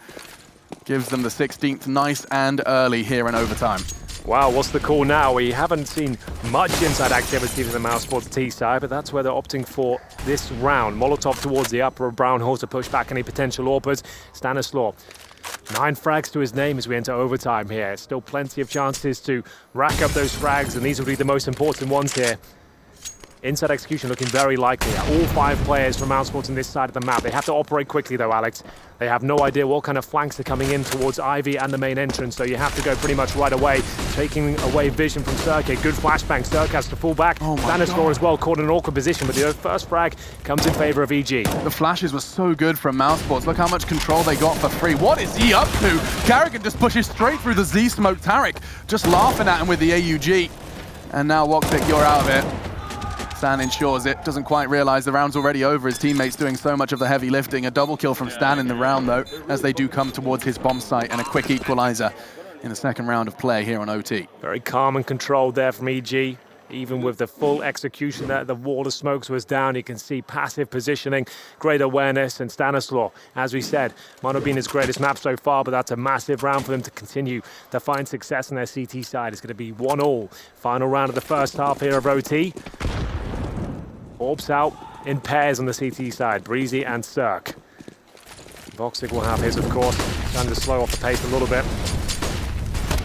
gives them the 16th nice and early here in overtime. Wow, what's the call now? We haven't seen much inside activity from the Mousesports T side, but that's where they're opting for this round. Molotov towards the upper of Brown Hall to push back any potential AWPers. Stanislaw, 9 frags to his name as we enter overtime here. Still plenty of chances to rack up those frags, and these will be the most important ones here. Inside execution looking very likely. All 5 players from Mousesports on this side of the map. They have to operate quickly though, Alex. They have no idea what kind of flanks are coming in towards Ivy and the main entrance, so you have to go pretty much right away, taking away vision from Cirque. Good flashbang. Cirque has to fall back. Stanislaw as well, caught in an awkward position, but the first frag comes in favor of EG. The flashes were so good from Mousesports. Look how much control they got for free. What is he up to? Carrigan just pushes straight through the Z smoke. Tarek just laughing at him with the AUG. And now Woxic, you're out of it. Stan ensures it, doesn't quite realize the round's already over. His teammates doing so much of the heavy lifting. A double kill from Stan in the round though, as they do come towards his bomb site, and a quick equalizer in the second round of play here on OT. Very calm and controlled there from EG. Even with the full execution there, the wall of smokes was down. You can see passive positioning, great awareness, and Stanislaw, as we said, might not have been his greatest map so far, but that's a massive round for them to continue to find success on their CT side. It's going to be 1-1. Final round of the first half here of OT. Orbs out in pairs on the CT side, Breezy and Cirque. Woxic will have his, of course, trying to slow off the pace a little bit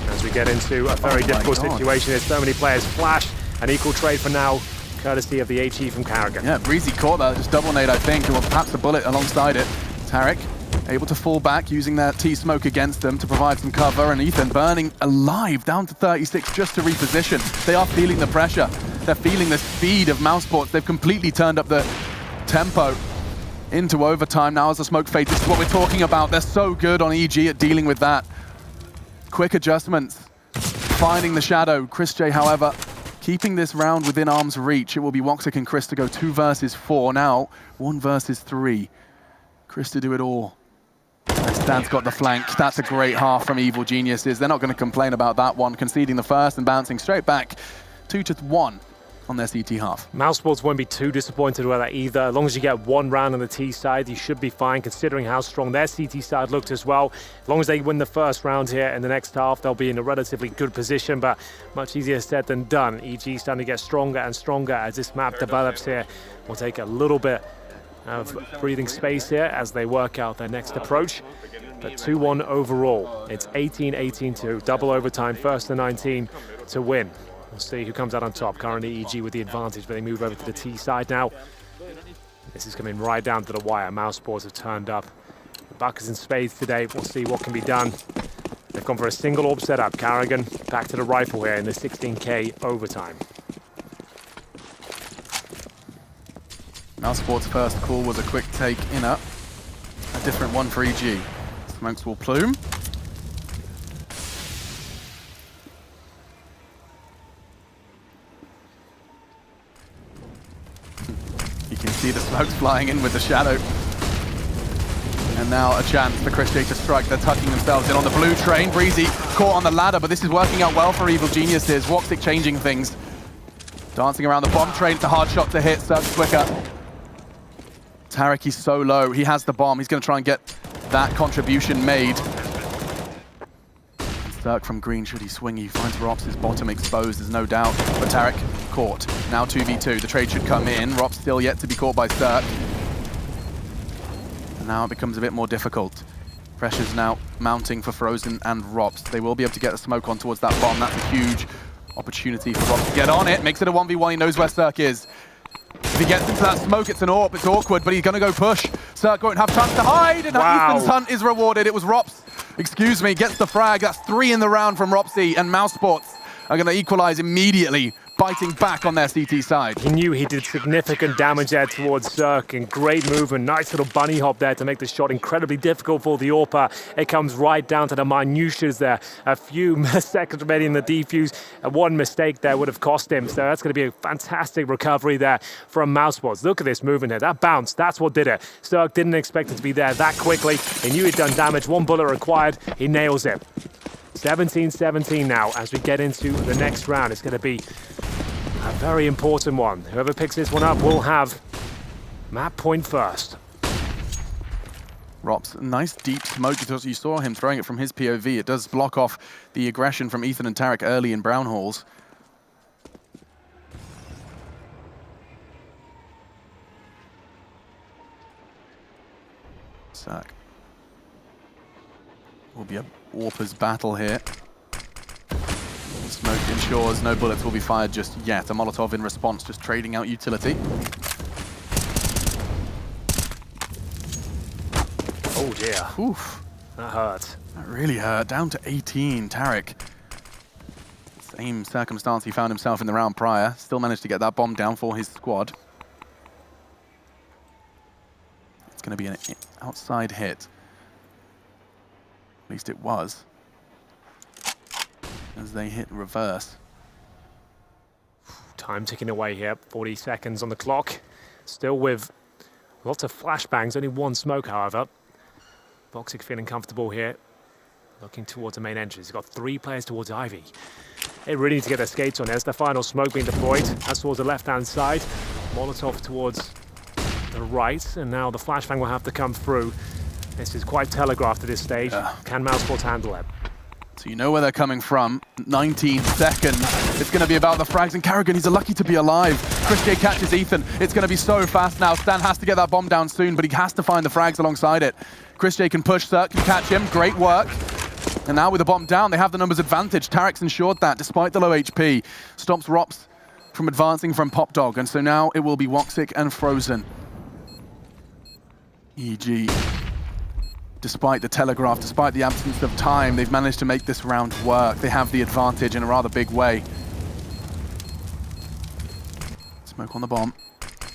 as we get into a very difficult situation. There's so many players. Flash, an equal trade for now, courtesy of the HE from Carrigan. Yeah, Breezy caught that, just double nade, I think, or perhaps a bullet alongside it. Tarek able to fall back, using their T-smoke against them to provide some cover, and Ethan burning alive, down to 36 just to reposition. They are feeling the pressure. They're feeling the speed of Mousesports. They've completely turned up the tempo into overtime. Now as the smoke fades, this is what we're talking about. They're so good on EG at dealing with that. Quick adjustments, finding the shadow. Chris J, however, keeping this round within arm's reach. It will be Woxic and Chris to go 2 versus 4. Now 1 versus 3. Chris to do it all. And Stan's got the flank. That's a great half from Evil Geniuses. They're not going to complain about that one, conceding the first and bouncing straight back 2-1 on their CT half. Mousesports won't be too disappointed with that either. As long as you get 1 round on the T side, you should be fine, considering how strong their CT side looked as well. As long as they win the first round here in the next half, they'll be in a relatively good position, but much easier said than done. EG starting to get stronger and stronger as this map develops here. We'll take a little bit of breathing space here as they work out their next approach. But 2-1 overall. It's 18-18-2, double overtime, first to 19 to win. We'll see who comes out on top. Currently EG with the advantage, but they move over to the T side now. This is coming right down to the wire. Mousesports have turned up. The buckets and spades today. We'll see what can be done. They've gone for a single orb setup. Carrigan back to the rifle here in the 16K overtime. Mousesports' first call was a quick take in a different one for EG. Smokes will plume. You can see the smokes flying in with the shadow. And now a chance for Christian to strike. They're tucking themselves in on the blue train. Breezy caught on the ladder, but this is working out well for Evil Geniuses. Woxic changing things. Dancing around the bomb train. It's a hard shot to hit. Cirque's quicker. Tarek, he's so low. He has the bomb. He's going to try and get that contribution made. Cirque from green, should he swing? He finds Rops, his bottom exposed, there's no doubt. But Tarek caught. Now 2v2. The trade should come in. Rops still yet to be caught by Cirque. And now it becomes a bit more difficult. Pressure's now mounting for Frozen and Rops. They will be able to get the smoke on towards that bomb. That's a huge opportunity for Rops to get on it. Makes it a 1v1. He knows where Cirque is. If he gets into that smoke, it's an AWP. It's awkward, but he's going to go push. Cirque won't have chance to hide, and Ethan's hunt is rewarded. It was Rops, excuse me, gets the frag. That's 3 in the round from Ropsy, and Mousesports are going to equalize immediately, biting back on their CT side. He knew he did significant damage there towards Cirque, and great movement. Nice little bunny hop there to make the shot incredibly difficult for the AWPer. It comes right down to the minutiae there. A few seconds remaining in the defuse, and one mistake there would have cost him. So that's going to be a fantastic recovery there from Mousesports. Look at this movement there. That bounce, that's what did it. Cirque didn't expect it to be there that quickly. He knew he'd done damage. 1 bullet required. He nails it. 17-17 now as we get into the next round. It's going to be a very important one. Whoever picks this one up will have map point first. Rops, nice deep smoke. You saw him throwing it from his POV. It does block off the aggression from Ethan and Tarek early in Brown Halls. Cirque. Will be a AWPer's battle here. Smoke ensures no bullets will be fired just yet. A Molotov in response, just trading out utility. Oh dear. Oof. That hurt. That really hurt. Down to 18, Tarek. Same circumstance he found himself in the round prior. Still managed to get that bomb down for his squad. It's going to be an outside hit. At least it was. As they hit reverse. Time ticking away here. 40 seconds on the clock. Still with lots of flashbangs. Only 1 smoke, however. Voxic feeling comfortable here. Looking towards the main entrance. He's got 3 players towards Ivy. They really need to get their skates on. There's the final smoke being deployed. That's towards the left-hand side. Molotov towards the right. And now the flashbang will have to come through. This is quite telegraphed at this stage. Can Mousesports handle it? So you know where they're coming from. 19 seconds. It's going to be about the frags. And Carrigan, he's lucky to be alive. Christian catches Ethan. It's going to be so fast now. Stan has to get that bomb down soon, but he has to find the frags alongside it. Christian can push, Cirque can catch him. Great work. And now with the bomb down, they have the numbers advantage. Tarek's ensured that, despite the low HP. Stops Rops from advancing from Pop Dog. And so now it will be Woxic and Frozen. EG. Despite the telegraph, despite the absence of time, they've managed to make this round work. They have the advantage in a rather big way. Smoke on the bomb.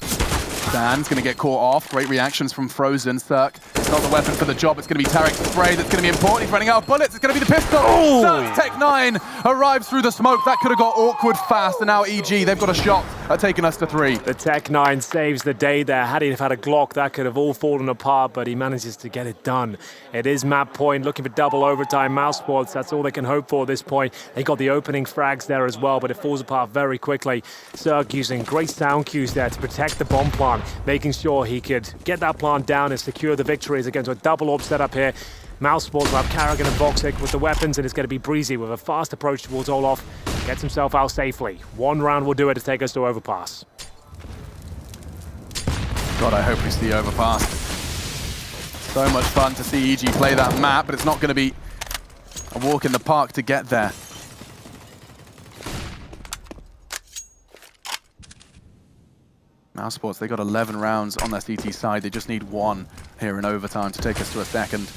Stan's going to get caught off. Great reactions from Frozen. Cirque, it's not the weapon for the job. It's going to be Tarek's spray that's going to be important. He's running out of bullets. It's going to be the pistol. Cirque's Tech 9 arrives through the smoke. That could have got awkward fast. And now EG, they've got a shot at taking us to 3. The Tech 9 saves the day there. Had he had a Glock, that could have all fallen apart, but he manages to get it done. It is map point, looking for double overtime. Mousesports, that's all they can hope for at this point. They got the opening frags there as well, but it falls apart very quickly. Cirque using great sound cues there to protect the bomb plant, making sure he could get that plant down and secure the victories against a double AWP setup here. Mousesports will have Carrigan and Voxic with the weapons, and it's going to be Breezy with a fast approach towards Olaf. Gets himself out safely. 1 round will do it to take us to overpass. God, I hope we see overpass. So much fun to see EG play that map, but it's not going to be a walk in the park to get there. Mousesports, they got 11 rounds on their CT side. They just need 1 here in overtime to take us to a second.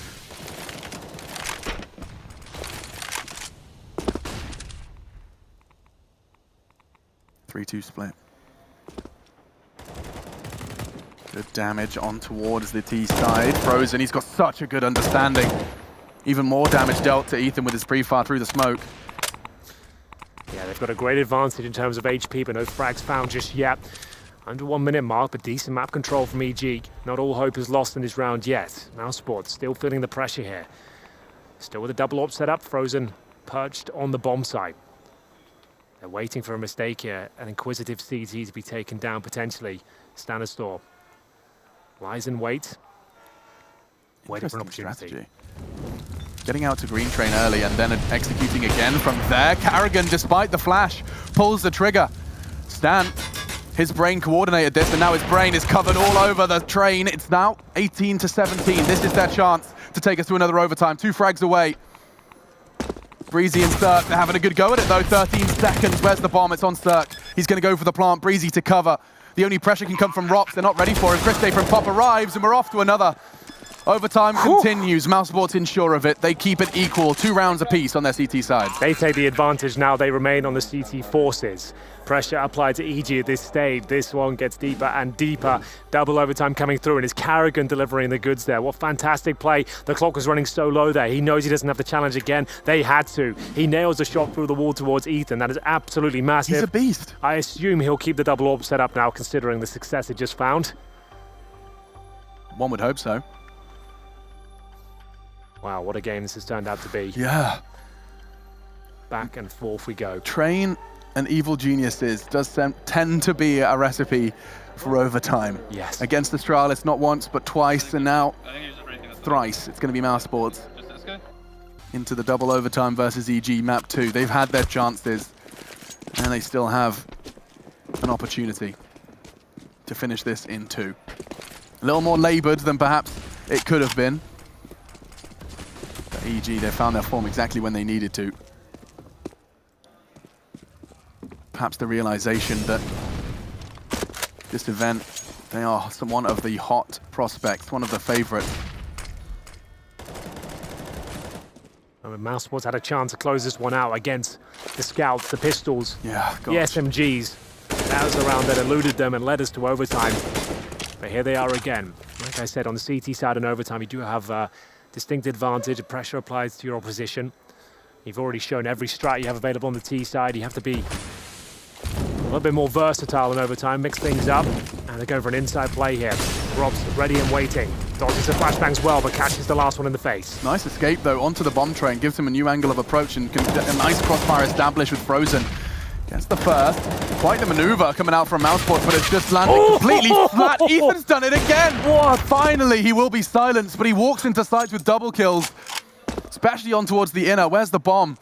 3-2 split. Good damage on towards the T side. Frozen, he's got such a good understanding. Even more damage dealt to Ethan with his pre-fire through the smoke. Yeah, they've got a great advantage in terms of HP, but no frags found just yet. Under 1 minute mark, but decent map control from EG. Not all hope is lost in this round yet. Mousesports still feeling the pressure here. Still with a double op set up, Frozen perched on the bomb site. They're waiting for a mistake here, an inquisitive CT to be taken down potentially. Standard store. Lies in wait. Waiting for an opportunity. Strategy. Getting out to green train early and then executing again from there. Carrigan, despite the flash, pulls the trigger. Stan, his brain coordinated this, and now his brain is covered all over the train. It's now 18-17. This is their chance to take us to another overtime. 2 frags away. Breezy and Cirque, they're having a good go at it though. 13 seconds, where's the bomb? It's on Cirque. He's gonna go for the plant, Breezy to cover. The only pressure can come from Rops, they're not ready for it. Christe from Pop arrives, and we're off to another. Overtime continues. Mousesports ensure of it. They keep it equal. 2 rounds apiece on their CT side. They take the advantage now. They remain on the CT forces. Pressure applied to EG at this stage. This one gets deeper and deeper. Double overtime coming through, and it's Carrigan delivering the goods there. What fantastic play. The clock was running so low there. He knows he doesn't have the challenge again. They had to. He nails the shot through the wall towards Ethan. That is absolutely massive. He's a beast. I assume he'll keep the double orb set up now, considering the success he just found. One would hope so. Wow, what a game this has turned out to be. Yeah. Back and forth we go. Train and Evil Geniuses does tend to be a recipe for overtime. Yes. Against Astralis, not once, but twice, and now thrice. It's going to be Mousesports into the double overtime versus EG map 2. They've had their chances, and they still have an opportunity to finish this in 2. A little more labored than perhaps it could have been. But EG, they found their form exactly when they needed to. Perhaps the realization that this event, they are one of the hot prospects, one of the favorites. Mousesports had a chance to close this one out against the Scouts, the Pistols, Yeah, the SMGs. That was the round that eluded them and led us to overtime. But here they are again. Like I said, on the CT side in overtime, you do have a distinct advantage. Pressure applies to your opposition. You've already shown every strat you have available on the T side. You have to be a little bit more versatile in overtime, mix things up, and they go for an inside play here. Rob's ready and waiting. Dodges the flashbangs well, but catches the last one in the face. Nice escape, though, onto the bomb train. Gives him a new angle of approach and can get a nice crossfire established with Frozen. Gets the first. Quite the maneuver coming out from Mousesports, but it's just landed completely flat. Ethan's done it again. What? Finally, he will be silenced, but he walks into sights with double kills, especially on towards the inner. Where's the bomb?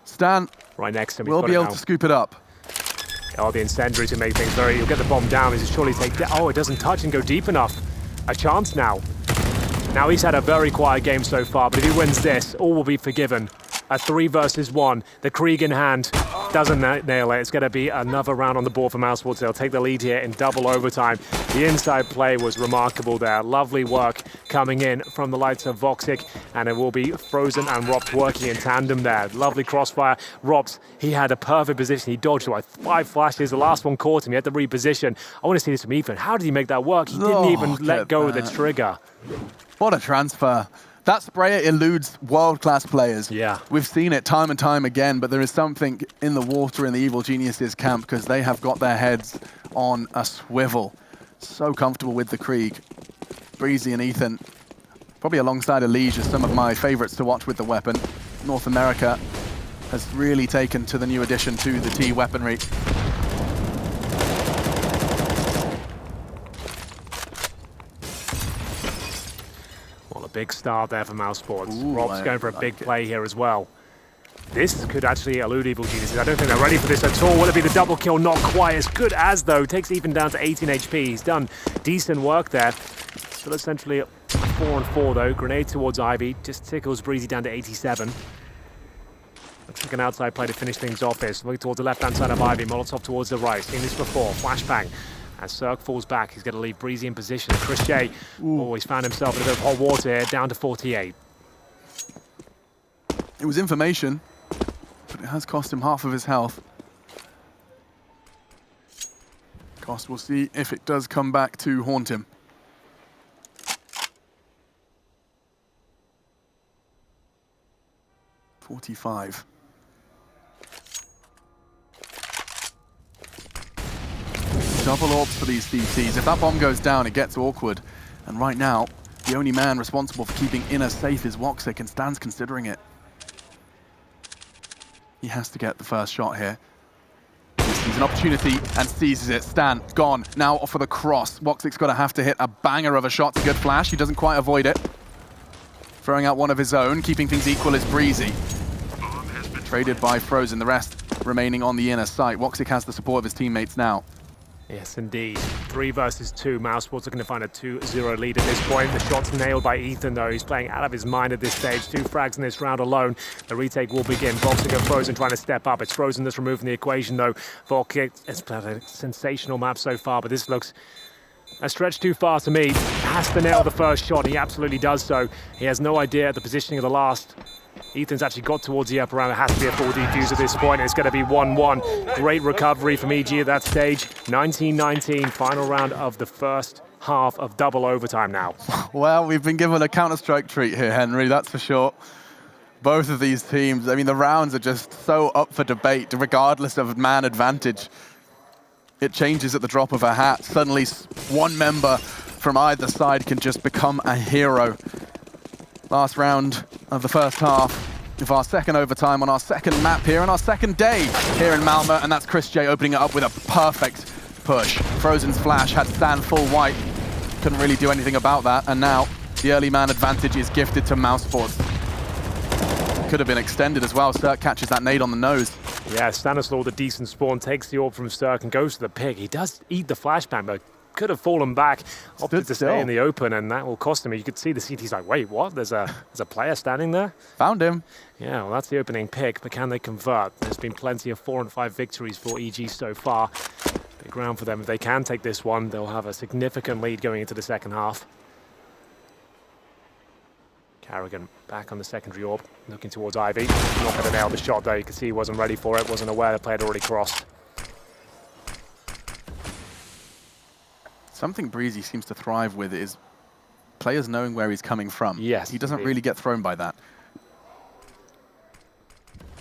Stan right next to him. will be able to scoop it up. Oh, the incendiary to make things very... He'll get the bomb down. He's surely take... Oh, it doesn't touch and go deep enough. A chance now. Now, he's had a very quiet game so far, but if he wins this, all will be forgiven. A 3 versus 1. The Krieg in hand doesn't nail it. It's going to be another round on the board for Mousesports. They'll take the lead here in double overtime. The inside play was remarkable there. Lovely work coming in from the likes of Voxic, and it will be Frozen and Rops working in tandem there. Lovely crossfire. Rops, he had a perfect position. He dodged like 5 flashes. The last one caught him. He had to reposition. I want to see this from Ethan. How did he make that work? He didn't even let go of the trigger. What a transfer. That sprayer eludes world-class players. Yeah. We've seen it time and time again, but there is something in the water in the Evil Geniuses camp because they have got their heads on a swivel. So comfortable with the Krieg. Breezy and Ethan, probably alongside Elige, are some of my favorites to watch with the weapon. North America has really taken to the new addition to the T weaponry. Big start there for Mousesports. Rob's going for a big play here as well. This could actually elude Evil Geniuses. I don't think they're ready for this at all. Will it be the double kill? Not quite as good as, though. Takes Ethan down to 18 HP. He's done decent work there. Still essentially 4-4, though. Grenade towards Ivy. Just tickles Breezy down to 87. Looks like an outside play to finish things off here. So looking towards the left-hand side of Ivy. Molotov towards the right. Seen this before. Flashbang. As Cirque falls back, he's going to leave Breezy in position. Chris J, he's found himself in a bit of hot water here, down to 48. It was information, but it has cost him half of his health. Frost will see if it does come back to haunt him. .45. Double orbs for these CTs. If that bomb goes down, it gets awkward. And right now, the only man responsible for keeping Inner safe is Woxic, and Stan's considering it. He has to get the first shot here. He sees an opportunity and seizes it. Stan, gone. Now off for the cross. Woxic's got to have to hit a banger of a shot. It's a good flash. He doesn't quite avoid it. Throwing out one of his own, keeping things equal is Breezy. Traded by Frozen, the rest remaining on the inner site. Woxic has the support of his teammates now. Yes, indeed. 3 versus 2. Mousesports looking to find a 2-0 lead at this point. The shot's nailed by Ethan, though. He's playing out of his mind at this stage. 2 frags in this round alone. The retake will begin. Woxic and Frozen trying to step up. It's Frozen that's removed from the equation, though. Woxic has played a sensational map so far, but this looks a stretch too far to me. Has to nail the first shot. He absolutely does so. He has no idea of the positioning of the last. Ethan's actually got towards the upper round. It has to be a full defuse at this point. It's going to be 1-1. Great recovery from EG at that stage. 19-19, final round of the first half of double overtime now. Well, we've been given a Counter-Strike treat here, Henry, that's for sure. Both of these teams, I mean, the rounds are just so up for debate, regardless of man advantage. It changes at the drop of a hat. Suddenly, one member from either side can just become a hero. Last round of the first half of our second overtime on our second map here on our second day here in Malmö, and that's Chris J opening it up with a perfect push. Frozen's flash had Stan full white. Couldn't really do anything about that, and now the early man advantage is gifted to Mousesports. Could have been extended as well. Cirque catches that nade on the nose. Yeah, Stanislaw with a decent spawn, takes the orb from Cirque and goes to the pick. He does eat the flashbang, but could have fallen back, opted to stay in the open, and that will cost him. You could see the CT's like, wait, what? There's a player standing there? Found him. Yeah, well, that's the opening pick, but can they convert? There's been plenty of 4 and 5 victories for EG so far. Big round for them. If they can take this one, they'll have a significant lead going into the second half. Carrigan back on the secondary orb, looking towards Ivy. Not going to nail the shot, though. You can see he wasn't ready for it, wasn't aware the player had already crossed. Something Breezy seems to thrive with is players knowing where he's coming from. Yes. He doesn't really get thrown by that.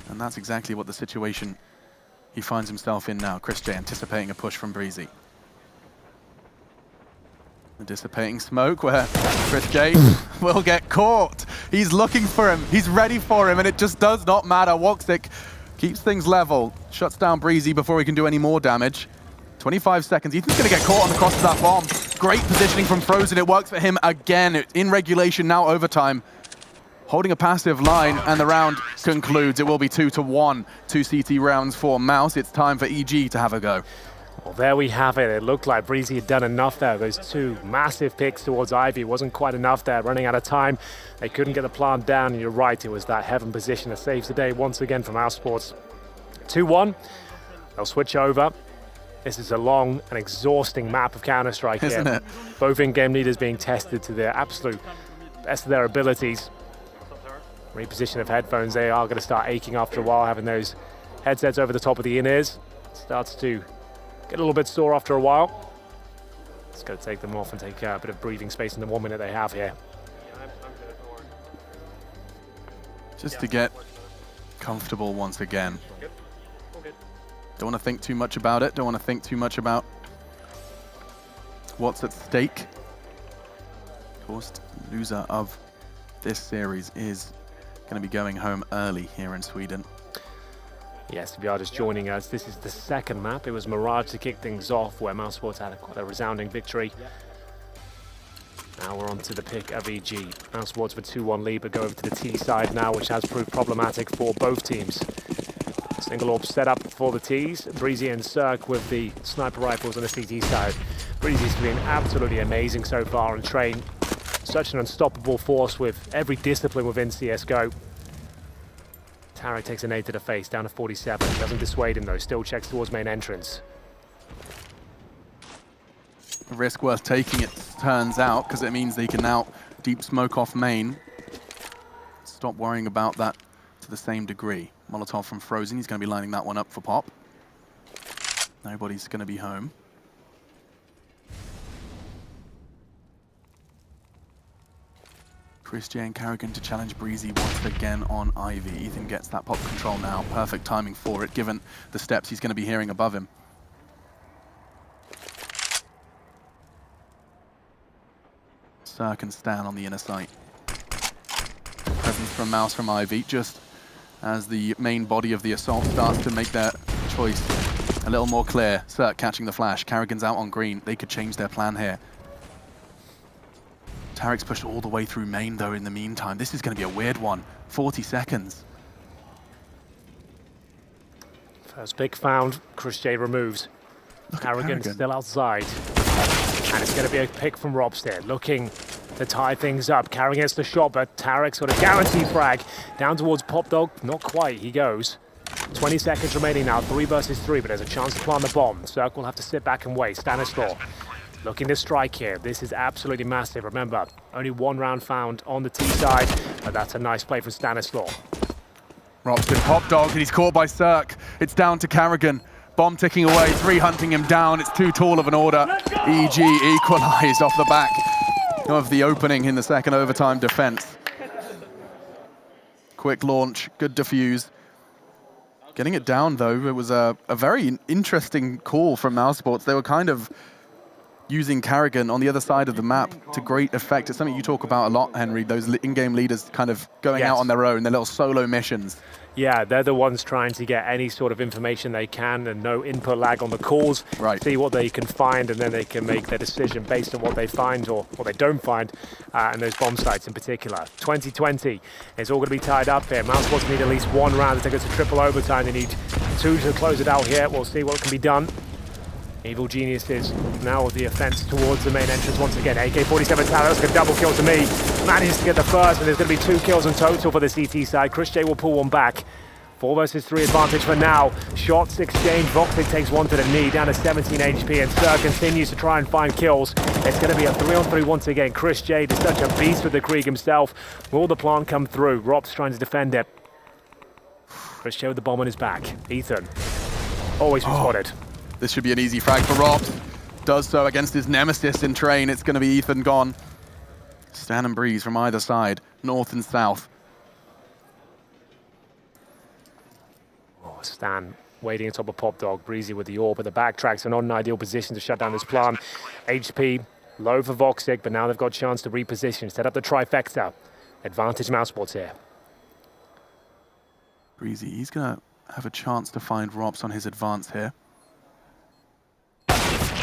And that's exactly what the situation he finds himself in now. Chris J anticipating a push from Breezy. The dissipating smoke where Chris J will get caught. He's looking for him. He's ready for him, and it just does not matter. Woxic keeps things level, shuts down Breezy before he can do any more damage. 25 seconds. Ethan's going to get caught on the cross of that bomb. Great positioning from Frozen. It works for him again. In regulation, now overtime. Holding a passive line, and the round concludes. It will be 2-1. 2 CT rounds for Mouse. It's time for EG to have a go. Well, there we have it. It looked like Breezy had done enough there. Those 2 massive picks towards Ivy wasn't quite enough there. Running out of time. They couldn't get the plant down, and you're right. It was that heaven position that saves the day once again from Mousesports. 2-1. They'll switch over. This is a long and exhausting map of Counter-Strike here. Isn't it? Both in-game leaders being tested to their absolute best of their abilities. Reposition of headphones, they are going to start aching after a while, having those headsets over the top of the in-ears. Starts to get a little bit sore after a while. Just got to take them off and take a bit of breathing space in the 1 minute they have here. Just to get comfortable once again. Don't want to think too much about it. Don't want to think too much about what's at stake. Of course, the loser of this series is going to be going home early here in Sweden. Yes, if you are just joining us, this is the second map. It was Mirage to kick things off, where Mousesports had quite a resounding victory. Now we're on to the pick of EG. Mousesports with 2-1 lead, but go over to the T side now, which has proved problematic for both teams. Single orb set up for the T's. Breezy and Cirque with the sniper rifles on the CT side. Breezy's been absolutely amazing so far on Train. Such an unstoppable force with every discipline within CSGO. Tarek takes a nade to the face, down to 47. Doesn't dissuade him though, still checks towards main entrance. A risk worth taking, it turns out, because it means they can now deep smoke off main. Stop worrying about that to the same degree. Molotov from Frozen, he's going to be lining that one up for Pop. Nobody's going to be home. Chris J and Carrigan to challenge Breezy once again on Ivy. Ethan gets that pop control now. Perfect timing for it, given the steps he's going to be hearing above him. Cirque and Stan on the inner site. Presence from Mouse from Ivy, just as the main body of the assault starts to make their choice a little more clear. Cirque catching the flash. Carrigan's out on green. They could change their plan here. Tarek's pushed all the way through main, though, in the meantime. This is going to be a weird one. 40 seconds. First pick found. Chris J removes. Carrigan still outside. And it's going to be a pick from Robster, looking to tie things up. Carrigan gets the shot, but Tarek's got a guaranteed frag. Down towards Pop Dog. Not quite. He goes. 20 seconds remaining now. 3 versus 3, but there's a chance to plant the bomb. Cirque will have to sit back and wait. Stanislaw looking to strike here. This is absolutely massive. Remember, only 1 round found on the T side, but that's a nice play from Stanislaw. Robson Pop Dog, and he's caught by Cirque. It's down to Carrigan. Bomb ticking away, 3 hunting him down. It's too tall of an order. EG equalized off the back of the opening in the second overtime defense. Quick launch, good defuse. Getting it down, though, it was a very interesting call from Mousesports. They were kind of using Carrigan on the other side of the map to great effect. It's something you talk about a lot, Henry, those in-game leaders kind of going out on their own, their little solo missions. Yeah, they're the ones trying to get any sort of information they can and no input lag on the calls. Right. See what they can find, and then they can make their decision based on what they find or what they don't find, and those bomb sites in particular. 2020, it's all going to be tied up here. Mousesports need at least 1 round to take it to triple overtime. They need 2 to close it out here. We'll see what can be done. Evil Geniuses now with the offense towards the main entrance once again. AK-47 Talos can double kill to me. Manages to get the first, and there's going to be 2 kills in total for the CT side. Chris J will pull 1 back. 4 versus 3 advantage for now. Shots exchange. Voxic takes 1 to the knee, down to 17 HP, and Sir continues to try and find kills. It's going to be a 3-on-3 once again. Chris J is such a beast with the Krieg himself. Will the plant come through? Rob's trying to defend it. Chris J with the bomb on his back. Ethan always spotted. This should be an easy frag for Robs. Does so against his nemesis in train. It's going to be Ethan gone. Stan and Breeze from either side, north and south. Oh, Stan waiting on top of Pop Dog. Breezy with the AWP, but the backtracks are not an ideal position to shut down this plant. HP low for Voxic, but now they've got a chance to reposition, set up the trifecta. Advantage Mousesports here. Breezy, he's going to have a chance to find Robs on his advance here.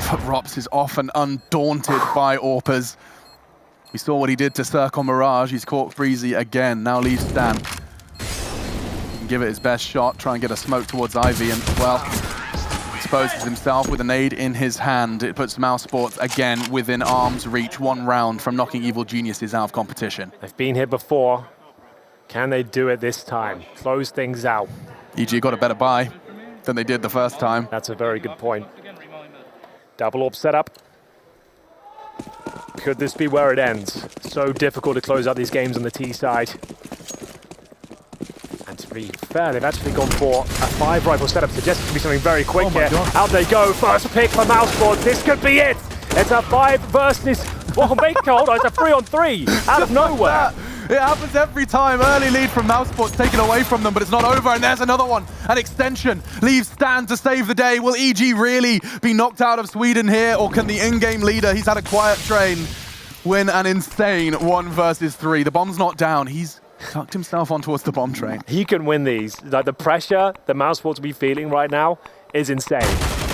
But Rops is often undaunted by AWPers. We saw what he did to Cirque on Mirage. He's caught Breezy again. Now leaves Stan. He can give it his best shot, try and get a smoke towards Ivy, and, well, exposes himself with a nade in his hand. It puts Mousesports again within arm's reach, 1 round from knocking Evil Geniuses out of competition. They've been here before. Can they do it this time? Close things out. EG got a better buy than they did the first time. That's a very good point. Double AWP setup. Could this be where it ends? So difficult to close out these games on the T side. And to be fair, they've actually gone for a 5 rifle setup. Suggests to be something very quick here. Out they go. First pick for Mousesports. This could be it. It's a 5 versus... Well, make hold on. It's a 3-on-3 out of nowhere. It happens every time. Early lead from Mousesports taken away from them, but it's not over, and there's another one. An extension leaves Stan to save the day. Will EG really be knocked out of Sweden here, or can the in-game leader, he's had a quiet train, win an insane 1 versus 3? The bomb's not down. He's tucked himself on towards the bomb train. He can win these. Like, the pressure that Mousesports will be feeling right now is insane.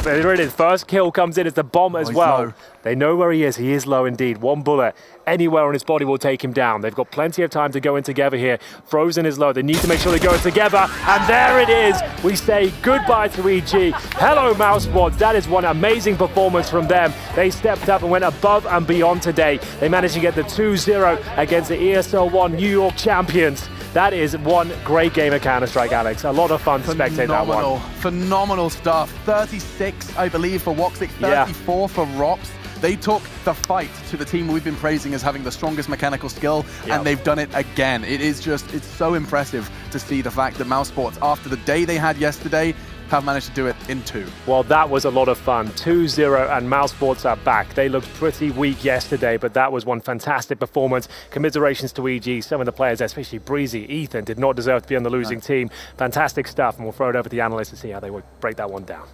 There it is. First kill comes in as the bomb as well. Low. They know where he is. He is low indeed. 1 bullet anywhere on his body will take him down. They've got plenty of time to go in together here. Frozen is low. They need to make sure they go in together. And there it is. We say goodbye to EG. Hello, Mousesports. That is one amazing performance from them. They stepped up and went above and beyond today. They managed to get the 2-0 against the ESL 1 New York champions. That is one great game of Counter-Strike, Alex. A lot of fun to spectate that one. Phenomenal stuff. 36, I believe, for Woxic, 34 for Rops. They took the fight to the team we've been praising as having the strongest mechanical skill, and they've done it again. It is just, it's so impressive to see the fact that Mousesports, after the day they had yesterday, have managed to do it in 2. Well, that was a lot of fun. 2-0 and Mousesports are back. They looked pretty weak yesterday, but that was one fantastic performance. Commiserations to EG. Some of the players, especially Breezy, Ethan, did not deserve to be on the losing team. Fantastic stuff, and we'll throw it over to the analysts to see how they would break that one down.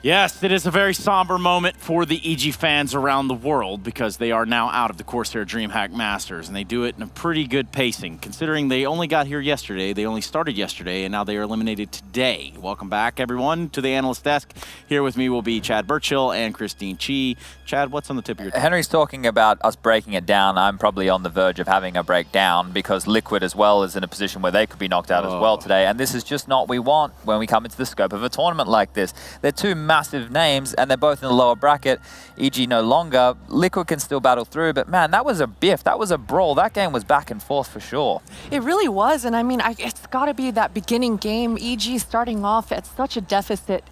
Yes, it is a very somber moment for the EG fans around the world because they are now out of the CORSAIR DreamHack Masters, and they do it in a pretty good pacing. Considering they only got here yesterday, they only started yesterday, and now they are eliminated today. Welcome back, everyone, to the analyst desk. Here with me will be Chad Burchill and Christine Chi. Chad, what's on the tip of your tongue? Henry's talking about us breaking it down. I'm probably on the verge of having a breakdown because Liquid as well is in a position where they could be knocked out as well today, and this is just not what we want when we come into the scope of a tournament like this. They're two massive names, and they're both in the lower bracket. EG no longer. Liquid can still battle through, but man, that was a biff. That was a brawl. That game was back and forth for sure. It really was, and I mean, it's got to be that beginning game. EG starting off at such a deficit,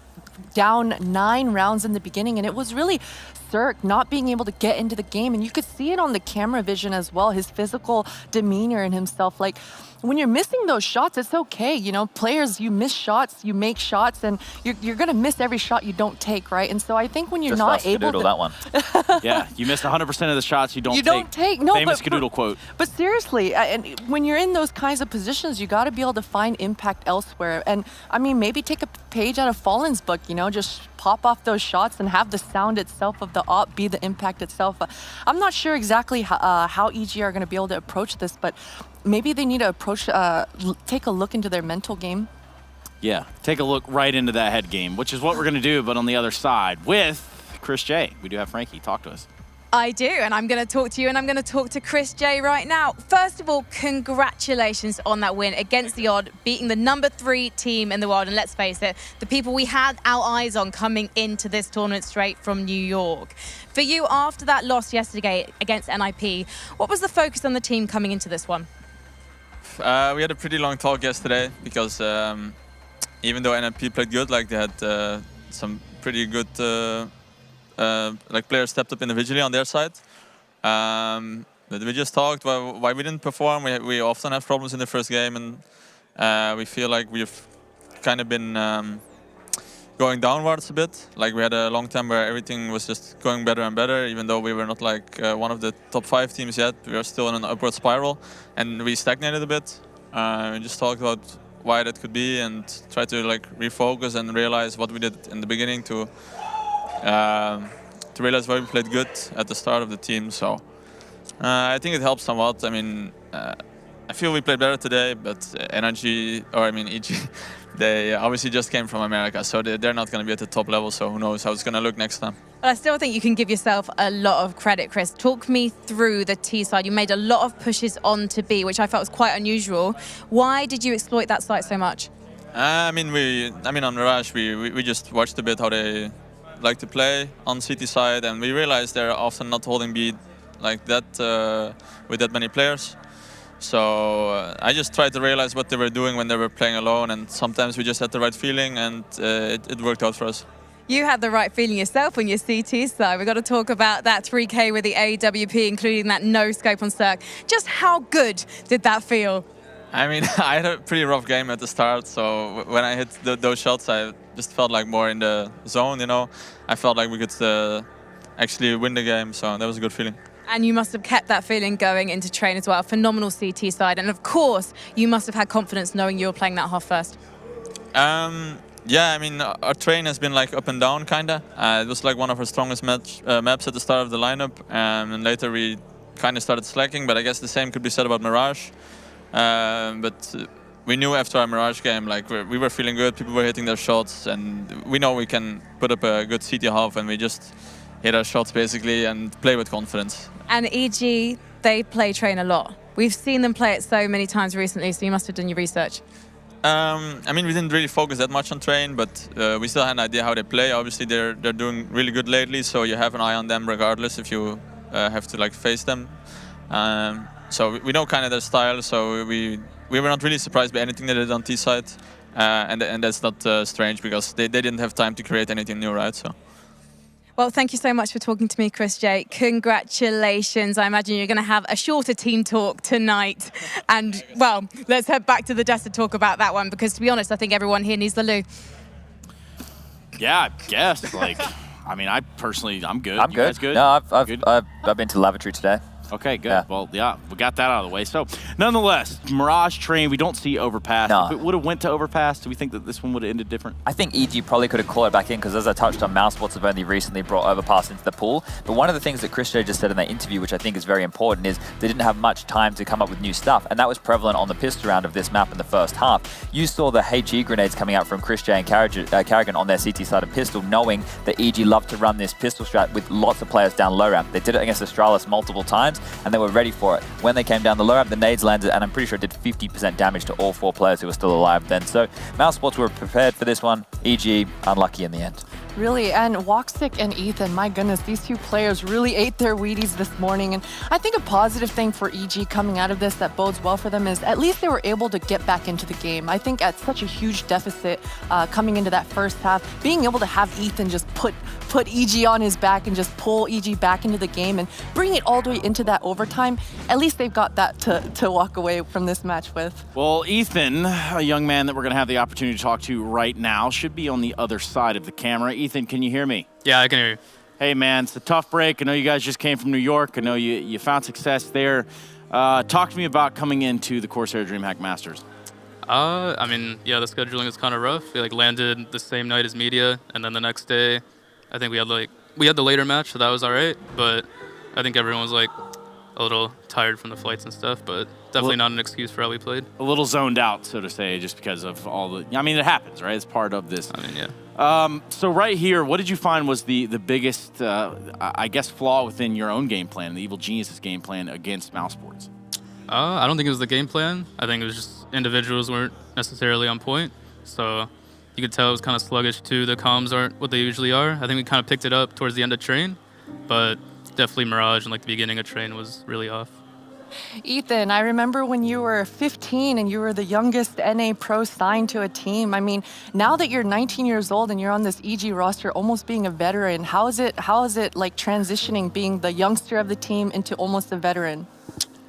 down 9 rounds in the beginning, and it was really Cirque not being able to get into the game, and you could see it on the camera vision as well, his physical demeanor in himself. Like, when you're missing those shots, it's okay. You know, players, you miss shots, you make shots, and you're going to miss every shot you don't take, right? And so I think when you're not able to... that one. Yeah, you missed 100% of the shots you don't take. You don't take. No, famous Cadoodle quote. But seriously, and when you're in those kinds of positions, you got to be able to find impact elsewhere. And I mean, maybe take a page out of Fallen's book, you know, just pop off those shots and have the sound itself of the op be the impact itself. I'm not sure exactly how EG are going to be able to approach this, but maybe they need to approach, take a look into their mental game. Yeah, take a look right into that head game, which is what we're going to do, but on the other side with Chris J. We do have Frankie. Talk to us. I do, and I'm going to talk to you, and I'm going to talk to Chris J right now. First of all, congratulations on that win against the odd, beating the #3 team in the world. And let's face it, the people we had our eyes on coming into this tournament straight from New York. For you, after that loss yesterday against NIP, what was the focus on the team coming into this one? We had a pretty long talk yesterday because even though NIP played good, like they had some pretty good like players stepped up individually on their side. But we just talked why we didn't perform. We often have problems in the first game, and we feel like we've kind of been going downwards a bit. Like we had a long time where everything was just going better and better, even though we were not like one of the top 5 teams yet. We are still in an upward spiral, and we stagnated a bit. We just talked about why that could be and try to like refocus and realize what we did in the beginning to realize why we played good at the start of the team. So I think it helps somewhat. I mean, I feel we played better today, but EG, they obviously just came from America, so they're not going to be at the top level, so who knows how it's going to look next time. But I still think you can give yourself a lot of credit, Chris. Talk me through the T side. You made a lot of pushes on to B, which I felt was quite unusual. Why did you exploit that site so much? I mean, on Mirage, we just watched a bit how they like to play on CT side, and we realized they're often not holding B like that with that many players. So I just tried to realize what they were doing when they were playing alone, and sometimes we just had the right feeling, and it worked out for us. You had the right feeling yourself on your CT side. We've got to talk about that 3K with the AWP, including that no scope on Cirque. Just how good did that feel? I mean, I had a pretty rough game at the start, so when I hit those shots, I just felt like more in the zone, you know. I felt like we could actually win the game, so that was a good feeling. And you must have kept that feeling going into train as well. Phenomenal CT side. And of course, you must have had confidence knowing you were playing that half first. Yeah, I mean, our train has been like up and down, kinda. It was like one of our strongest maps at the start of the lineup, and later we kind of started slacking. But I guess the same could be said about Mirage. But we knew after our Mirage game, like we were feeling good. People were hitting their shots, and we know we can put up a good CT half, and we just hit our shots basically and play with confidence. And EG, they play train a lot. We've seen them play it so many times recently, so you must have done your research. I mean, we didn't really focus that much on train, but we still had an idea how they play. Obviously, they're doing really good lately, so you have an eye on them regardless if you have to like face them. So we know kind of their style, so we were not really surprised by anything they did on T side, and that's not strange because they didn't have time to create anything new, right? So. Well, thank you so much for talking to me, Chris J. Congratulations. I imagine you're going to have a shorter team talk tonight. And, well, let's head back to the desk to talk about that one because, to be honest, I think everyone here needs the loo. Yeah, I guess. Like, I mean, I'm good. I'm you good. Guys good? No, Good? I've been to the lavatory today. Okay, good. Yeah. Well, yeah, we got that out of the way. So, nonetheless, Mirage train, we don't see Overpass. No. If it would have went to Overpass, do we think that this one would have ended different? I think EG probably could have called it back in because, as I touched on, Mousesports have only recently brought Overpass into the pool. But one of the things that Chris J just said in that interview, which I think is very important, is they didn't have much time to come up with new stuff. And that was prevalent on the pistol round of this map in the first half. You saw the HE grenades coming out from Chris J and Carrigan on their CT side of pistol, knowing that EG loved to run this pistol strat with lots of players down low ramp. They did it against Astralis multiple times, and they were ready for it. When they came down the low ramp, the nades landed, and I'm pretty sure it did 50% damage to all 4 players who were still alive then. So Mousesports were prepared for this one. EG, unlucky in the end. Really, and Woxic and Ethan, my goodness, these 2 players really ate their Wheaties this morning. And I think a positive thing for EG coming out of this that bodes well for them is at least they were able to get back into the game. I think at such a huge deficit coming into that first half, being able to have Ethan just put EG on his back and just pull EG back into the game and bring it all the way into that overtime, at least they've got that to walk away from this match with. Well, Ethan, a young man that we're going to have the opportunity to talk to right now, should be on the other side of the camera. Ethan, can you hear me? Yeah, I can hear you. Hey, man, it's a tough break. I know you guys just came from New York. I know you found success there. Talk to me about coming into the CORSAIR DreamHack Masters. I mean, yeah, the scheduling is kind of rough. We landed the same night as media, and then the next day, I think we had the later match, so that was all right. But I think everyone was a little tired from the flights and stuff, but definitely not an excuse for how we played. A little zoned out, so to say, just because of all the... I mean, it happens, right? It's part of this. I mean, yeah. So right here, what did you find was the biggest, I guess, flaw within your own game plan, the Evil Geniuses game plan against Mousesports? I don't think it was the game plan. I think it was just individuals weren't necessarily on point. So you could tell it was kind of sluggish too. The comms aren't what they usually are. I think we kind of picked it up towards the end of Train, but definitely Mirage and the beginning of Train was really off. Ethan, I remember when you were 15 and you were the youngest NA pro signed to a team. I mean, now that you're 19 years old and you're on this EG roster, almost being a veteran, how is it like transitioning being the youngster of the team into almost a veteran?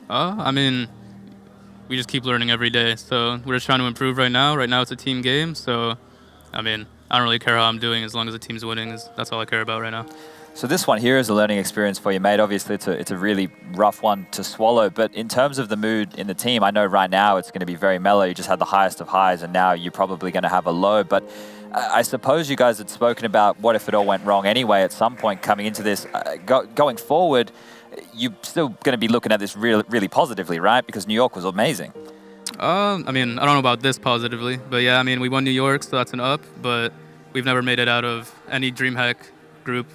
I mean, we just keep learning every day. So we're just trying to improve right now. Right now it's a team game. So, I mean, I don't really care how I'm doing as long as the team's winning. That's all I care about right now. So this one here is a learning experience for you, mate. Obviously, it's a really rough one to swallow. But in terms of the mood in the team, I know right now it's going to be very mellow. You just had the highest of highs, and now you're probably going to have a low. But I suppose you guys had spoken about what if it all went wrong anyway at some point coming into this. Going forward, you're still going to be looking at this really positively, right? Because New York was amazing. I mean, I don't know about this positively. But yeah, I mean, we won New York, so that's an up. But we've never made it out of any DreamHack group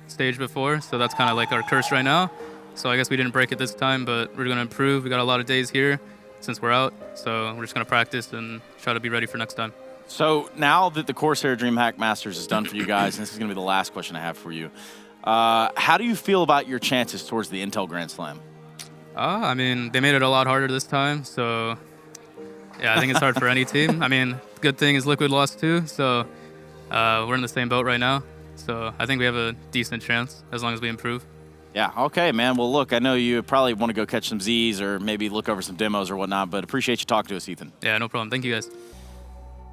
stage before, so that's kind of our curse right now. So I guess we didn't break it this time, but we're going to improve. We got a lot of days here since we're out, so we're just going to practice and try to be ready for next time. So now that the CORSAIR DreamHack Masters is done for you guys, and this is going to be the last question I have for you, how do you feel about your chances towards the Intel Grand Slam? I mean, they made it a lot harder this time, so yeah, I think it's hard for any team. I mean, good thing is Liquid lost too, so we're in the same boat right now. So I think we have a decent chance as long as we improve. Yeah, okay, man. Well, look, I know you probably want to go catch some Zs or maybe look over some demos or whatnot, but appreciate you talking to us, Ethan. Yeah, no problem. Thank you, guys.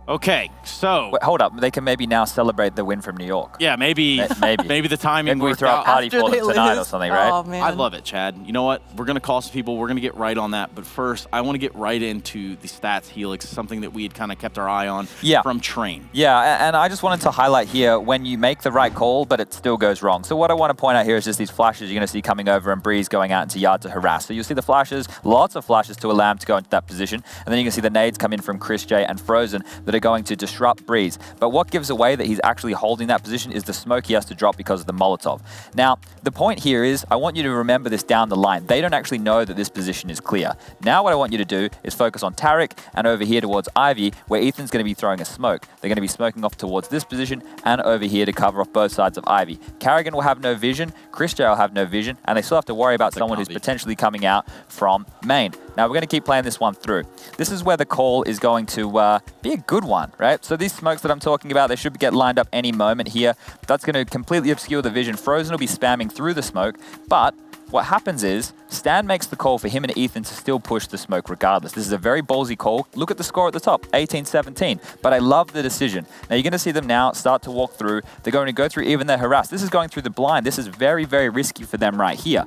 Okay, so... Wait, hold up. They can maybe now celebrate the win from New York. Yeah, maybe the timing maybe we worked throw out. a party for them tonight or something, right? Oh, man. I love it, Chad. You know what? We're going to call some people. We're going to get right on that. But first, I want to get right into the stats helix, something that we had kind of kept our eye on from Train. Yeah, and I just wanted to highlight here when you make the right call, but it still goes wrong. So what I want to point out here is just these flashes you're going to see coming over and Breeze going out into Yard to harass. So you'll see the flashes, lots of flashes to allow him to go into that position. And then you can see the nades come in from Chris J and Frozen that are going to disrupt Breeze. But what gives away that he's actually holding that position is the smoke he has to drop because of the Molotov. Now, the point here is I want you to remember this down the line. They don't actually know that this position is clear. Now what I want you to do is focus on Tarek and over here towards Ivy, where Ethan's going to be throwing a smoke. They're going to be smoking off towards this position and over here to cover off both sides of Ivy. Carrigan will have no vision, Chris J will have no vision, and they still have to worry about someone who's potentially coming out from main. Now we're going to keep playing this one through. This is where the call is going to be a good one, right? So these smokes that I'm talking about, they should get lined up any moment here. That's going to completely obscure the vision. Frozen will be spamming through the smoke, but What happens is, Stan makes the call for him and Ethan to still push the smoke regardless. This is a very ballsy call. Look at the score at the top, 18-17. But I love the decision. Now you're going to see them now start to walk through. They're going to go through even their harass. This is going through the blind. This is very, very risky for them right here.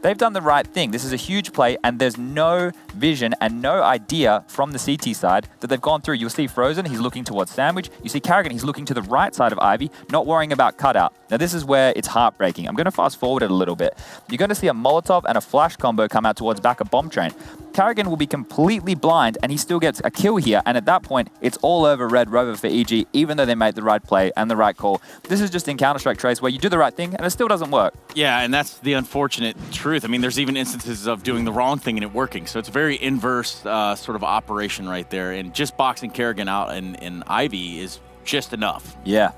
They've done the right thing. This is a huge play, and there's no vision and no idea from the CT side that they've gone through. You'll see Frozen, he's looking towards Sandwich. You see Carrigan, he's looking to the right side of Ivy, not worrying about cutout. Now this is where it's heartbreaking. I'm going to fast forward it a little bit. You're going to see a Molotov and a flash combo come out towards back of Bomb Train. Carrigan will be completely blind, and he still gets a kill here, and at that point, it's all over Red Rover for EG, even though they made the right play and the right call. This is just in Counter-Strike, Trace, where you do the right thing, and it still doesn't work. Yeah, and that's the unfortunate truth. I mean, there's even instances of doing the wrong thing and it working, so it's a very inverse sort of operation right there, and just boxing Carrigan out in Ivy is just enough. Yeah,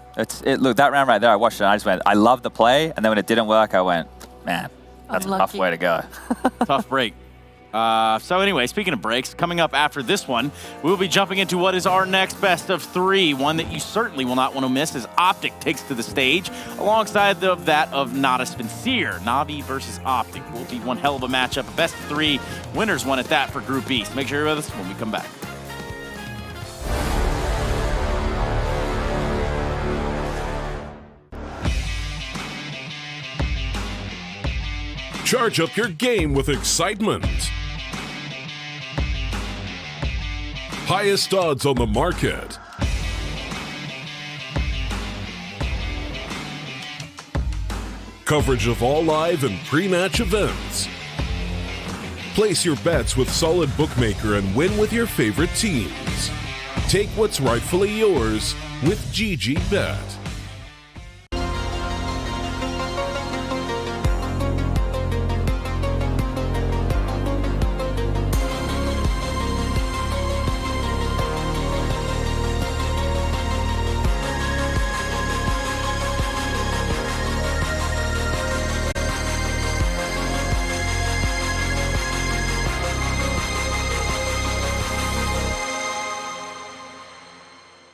look, that round right there, I watched it, and I just went, I love the play, and then when it didn't work, I went, man, that's a tough way to go. Tough break. So anyway, speaking of breaks, coming up after this one, we'll be jumping into what is our next best of 3. One that you certainly will not want to miss as Optic takes to the stage, alongside that of Nada Sincere. Navi versus Optic will be one hell of a matchup. A best of 3 winners one at that for Group E. So make sure you're with us when we come back. Charge up your game with excitement. Highest odds on the market. Coverage of all live and pre-match events. Place your bets with Solid Bookmaker and win with your favorite teams. Take what's rightfully yours with GG Bet.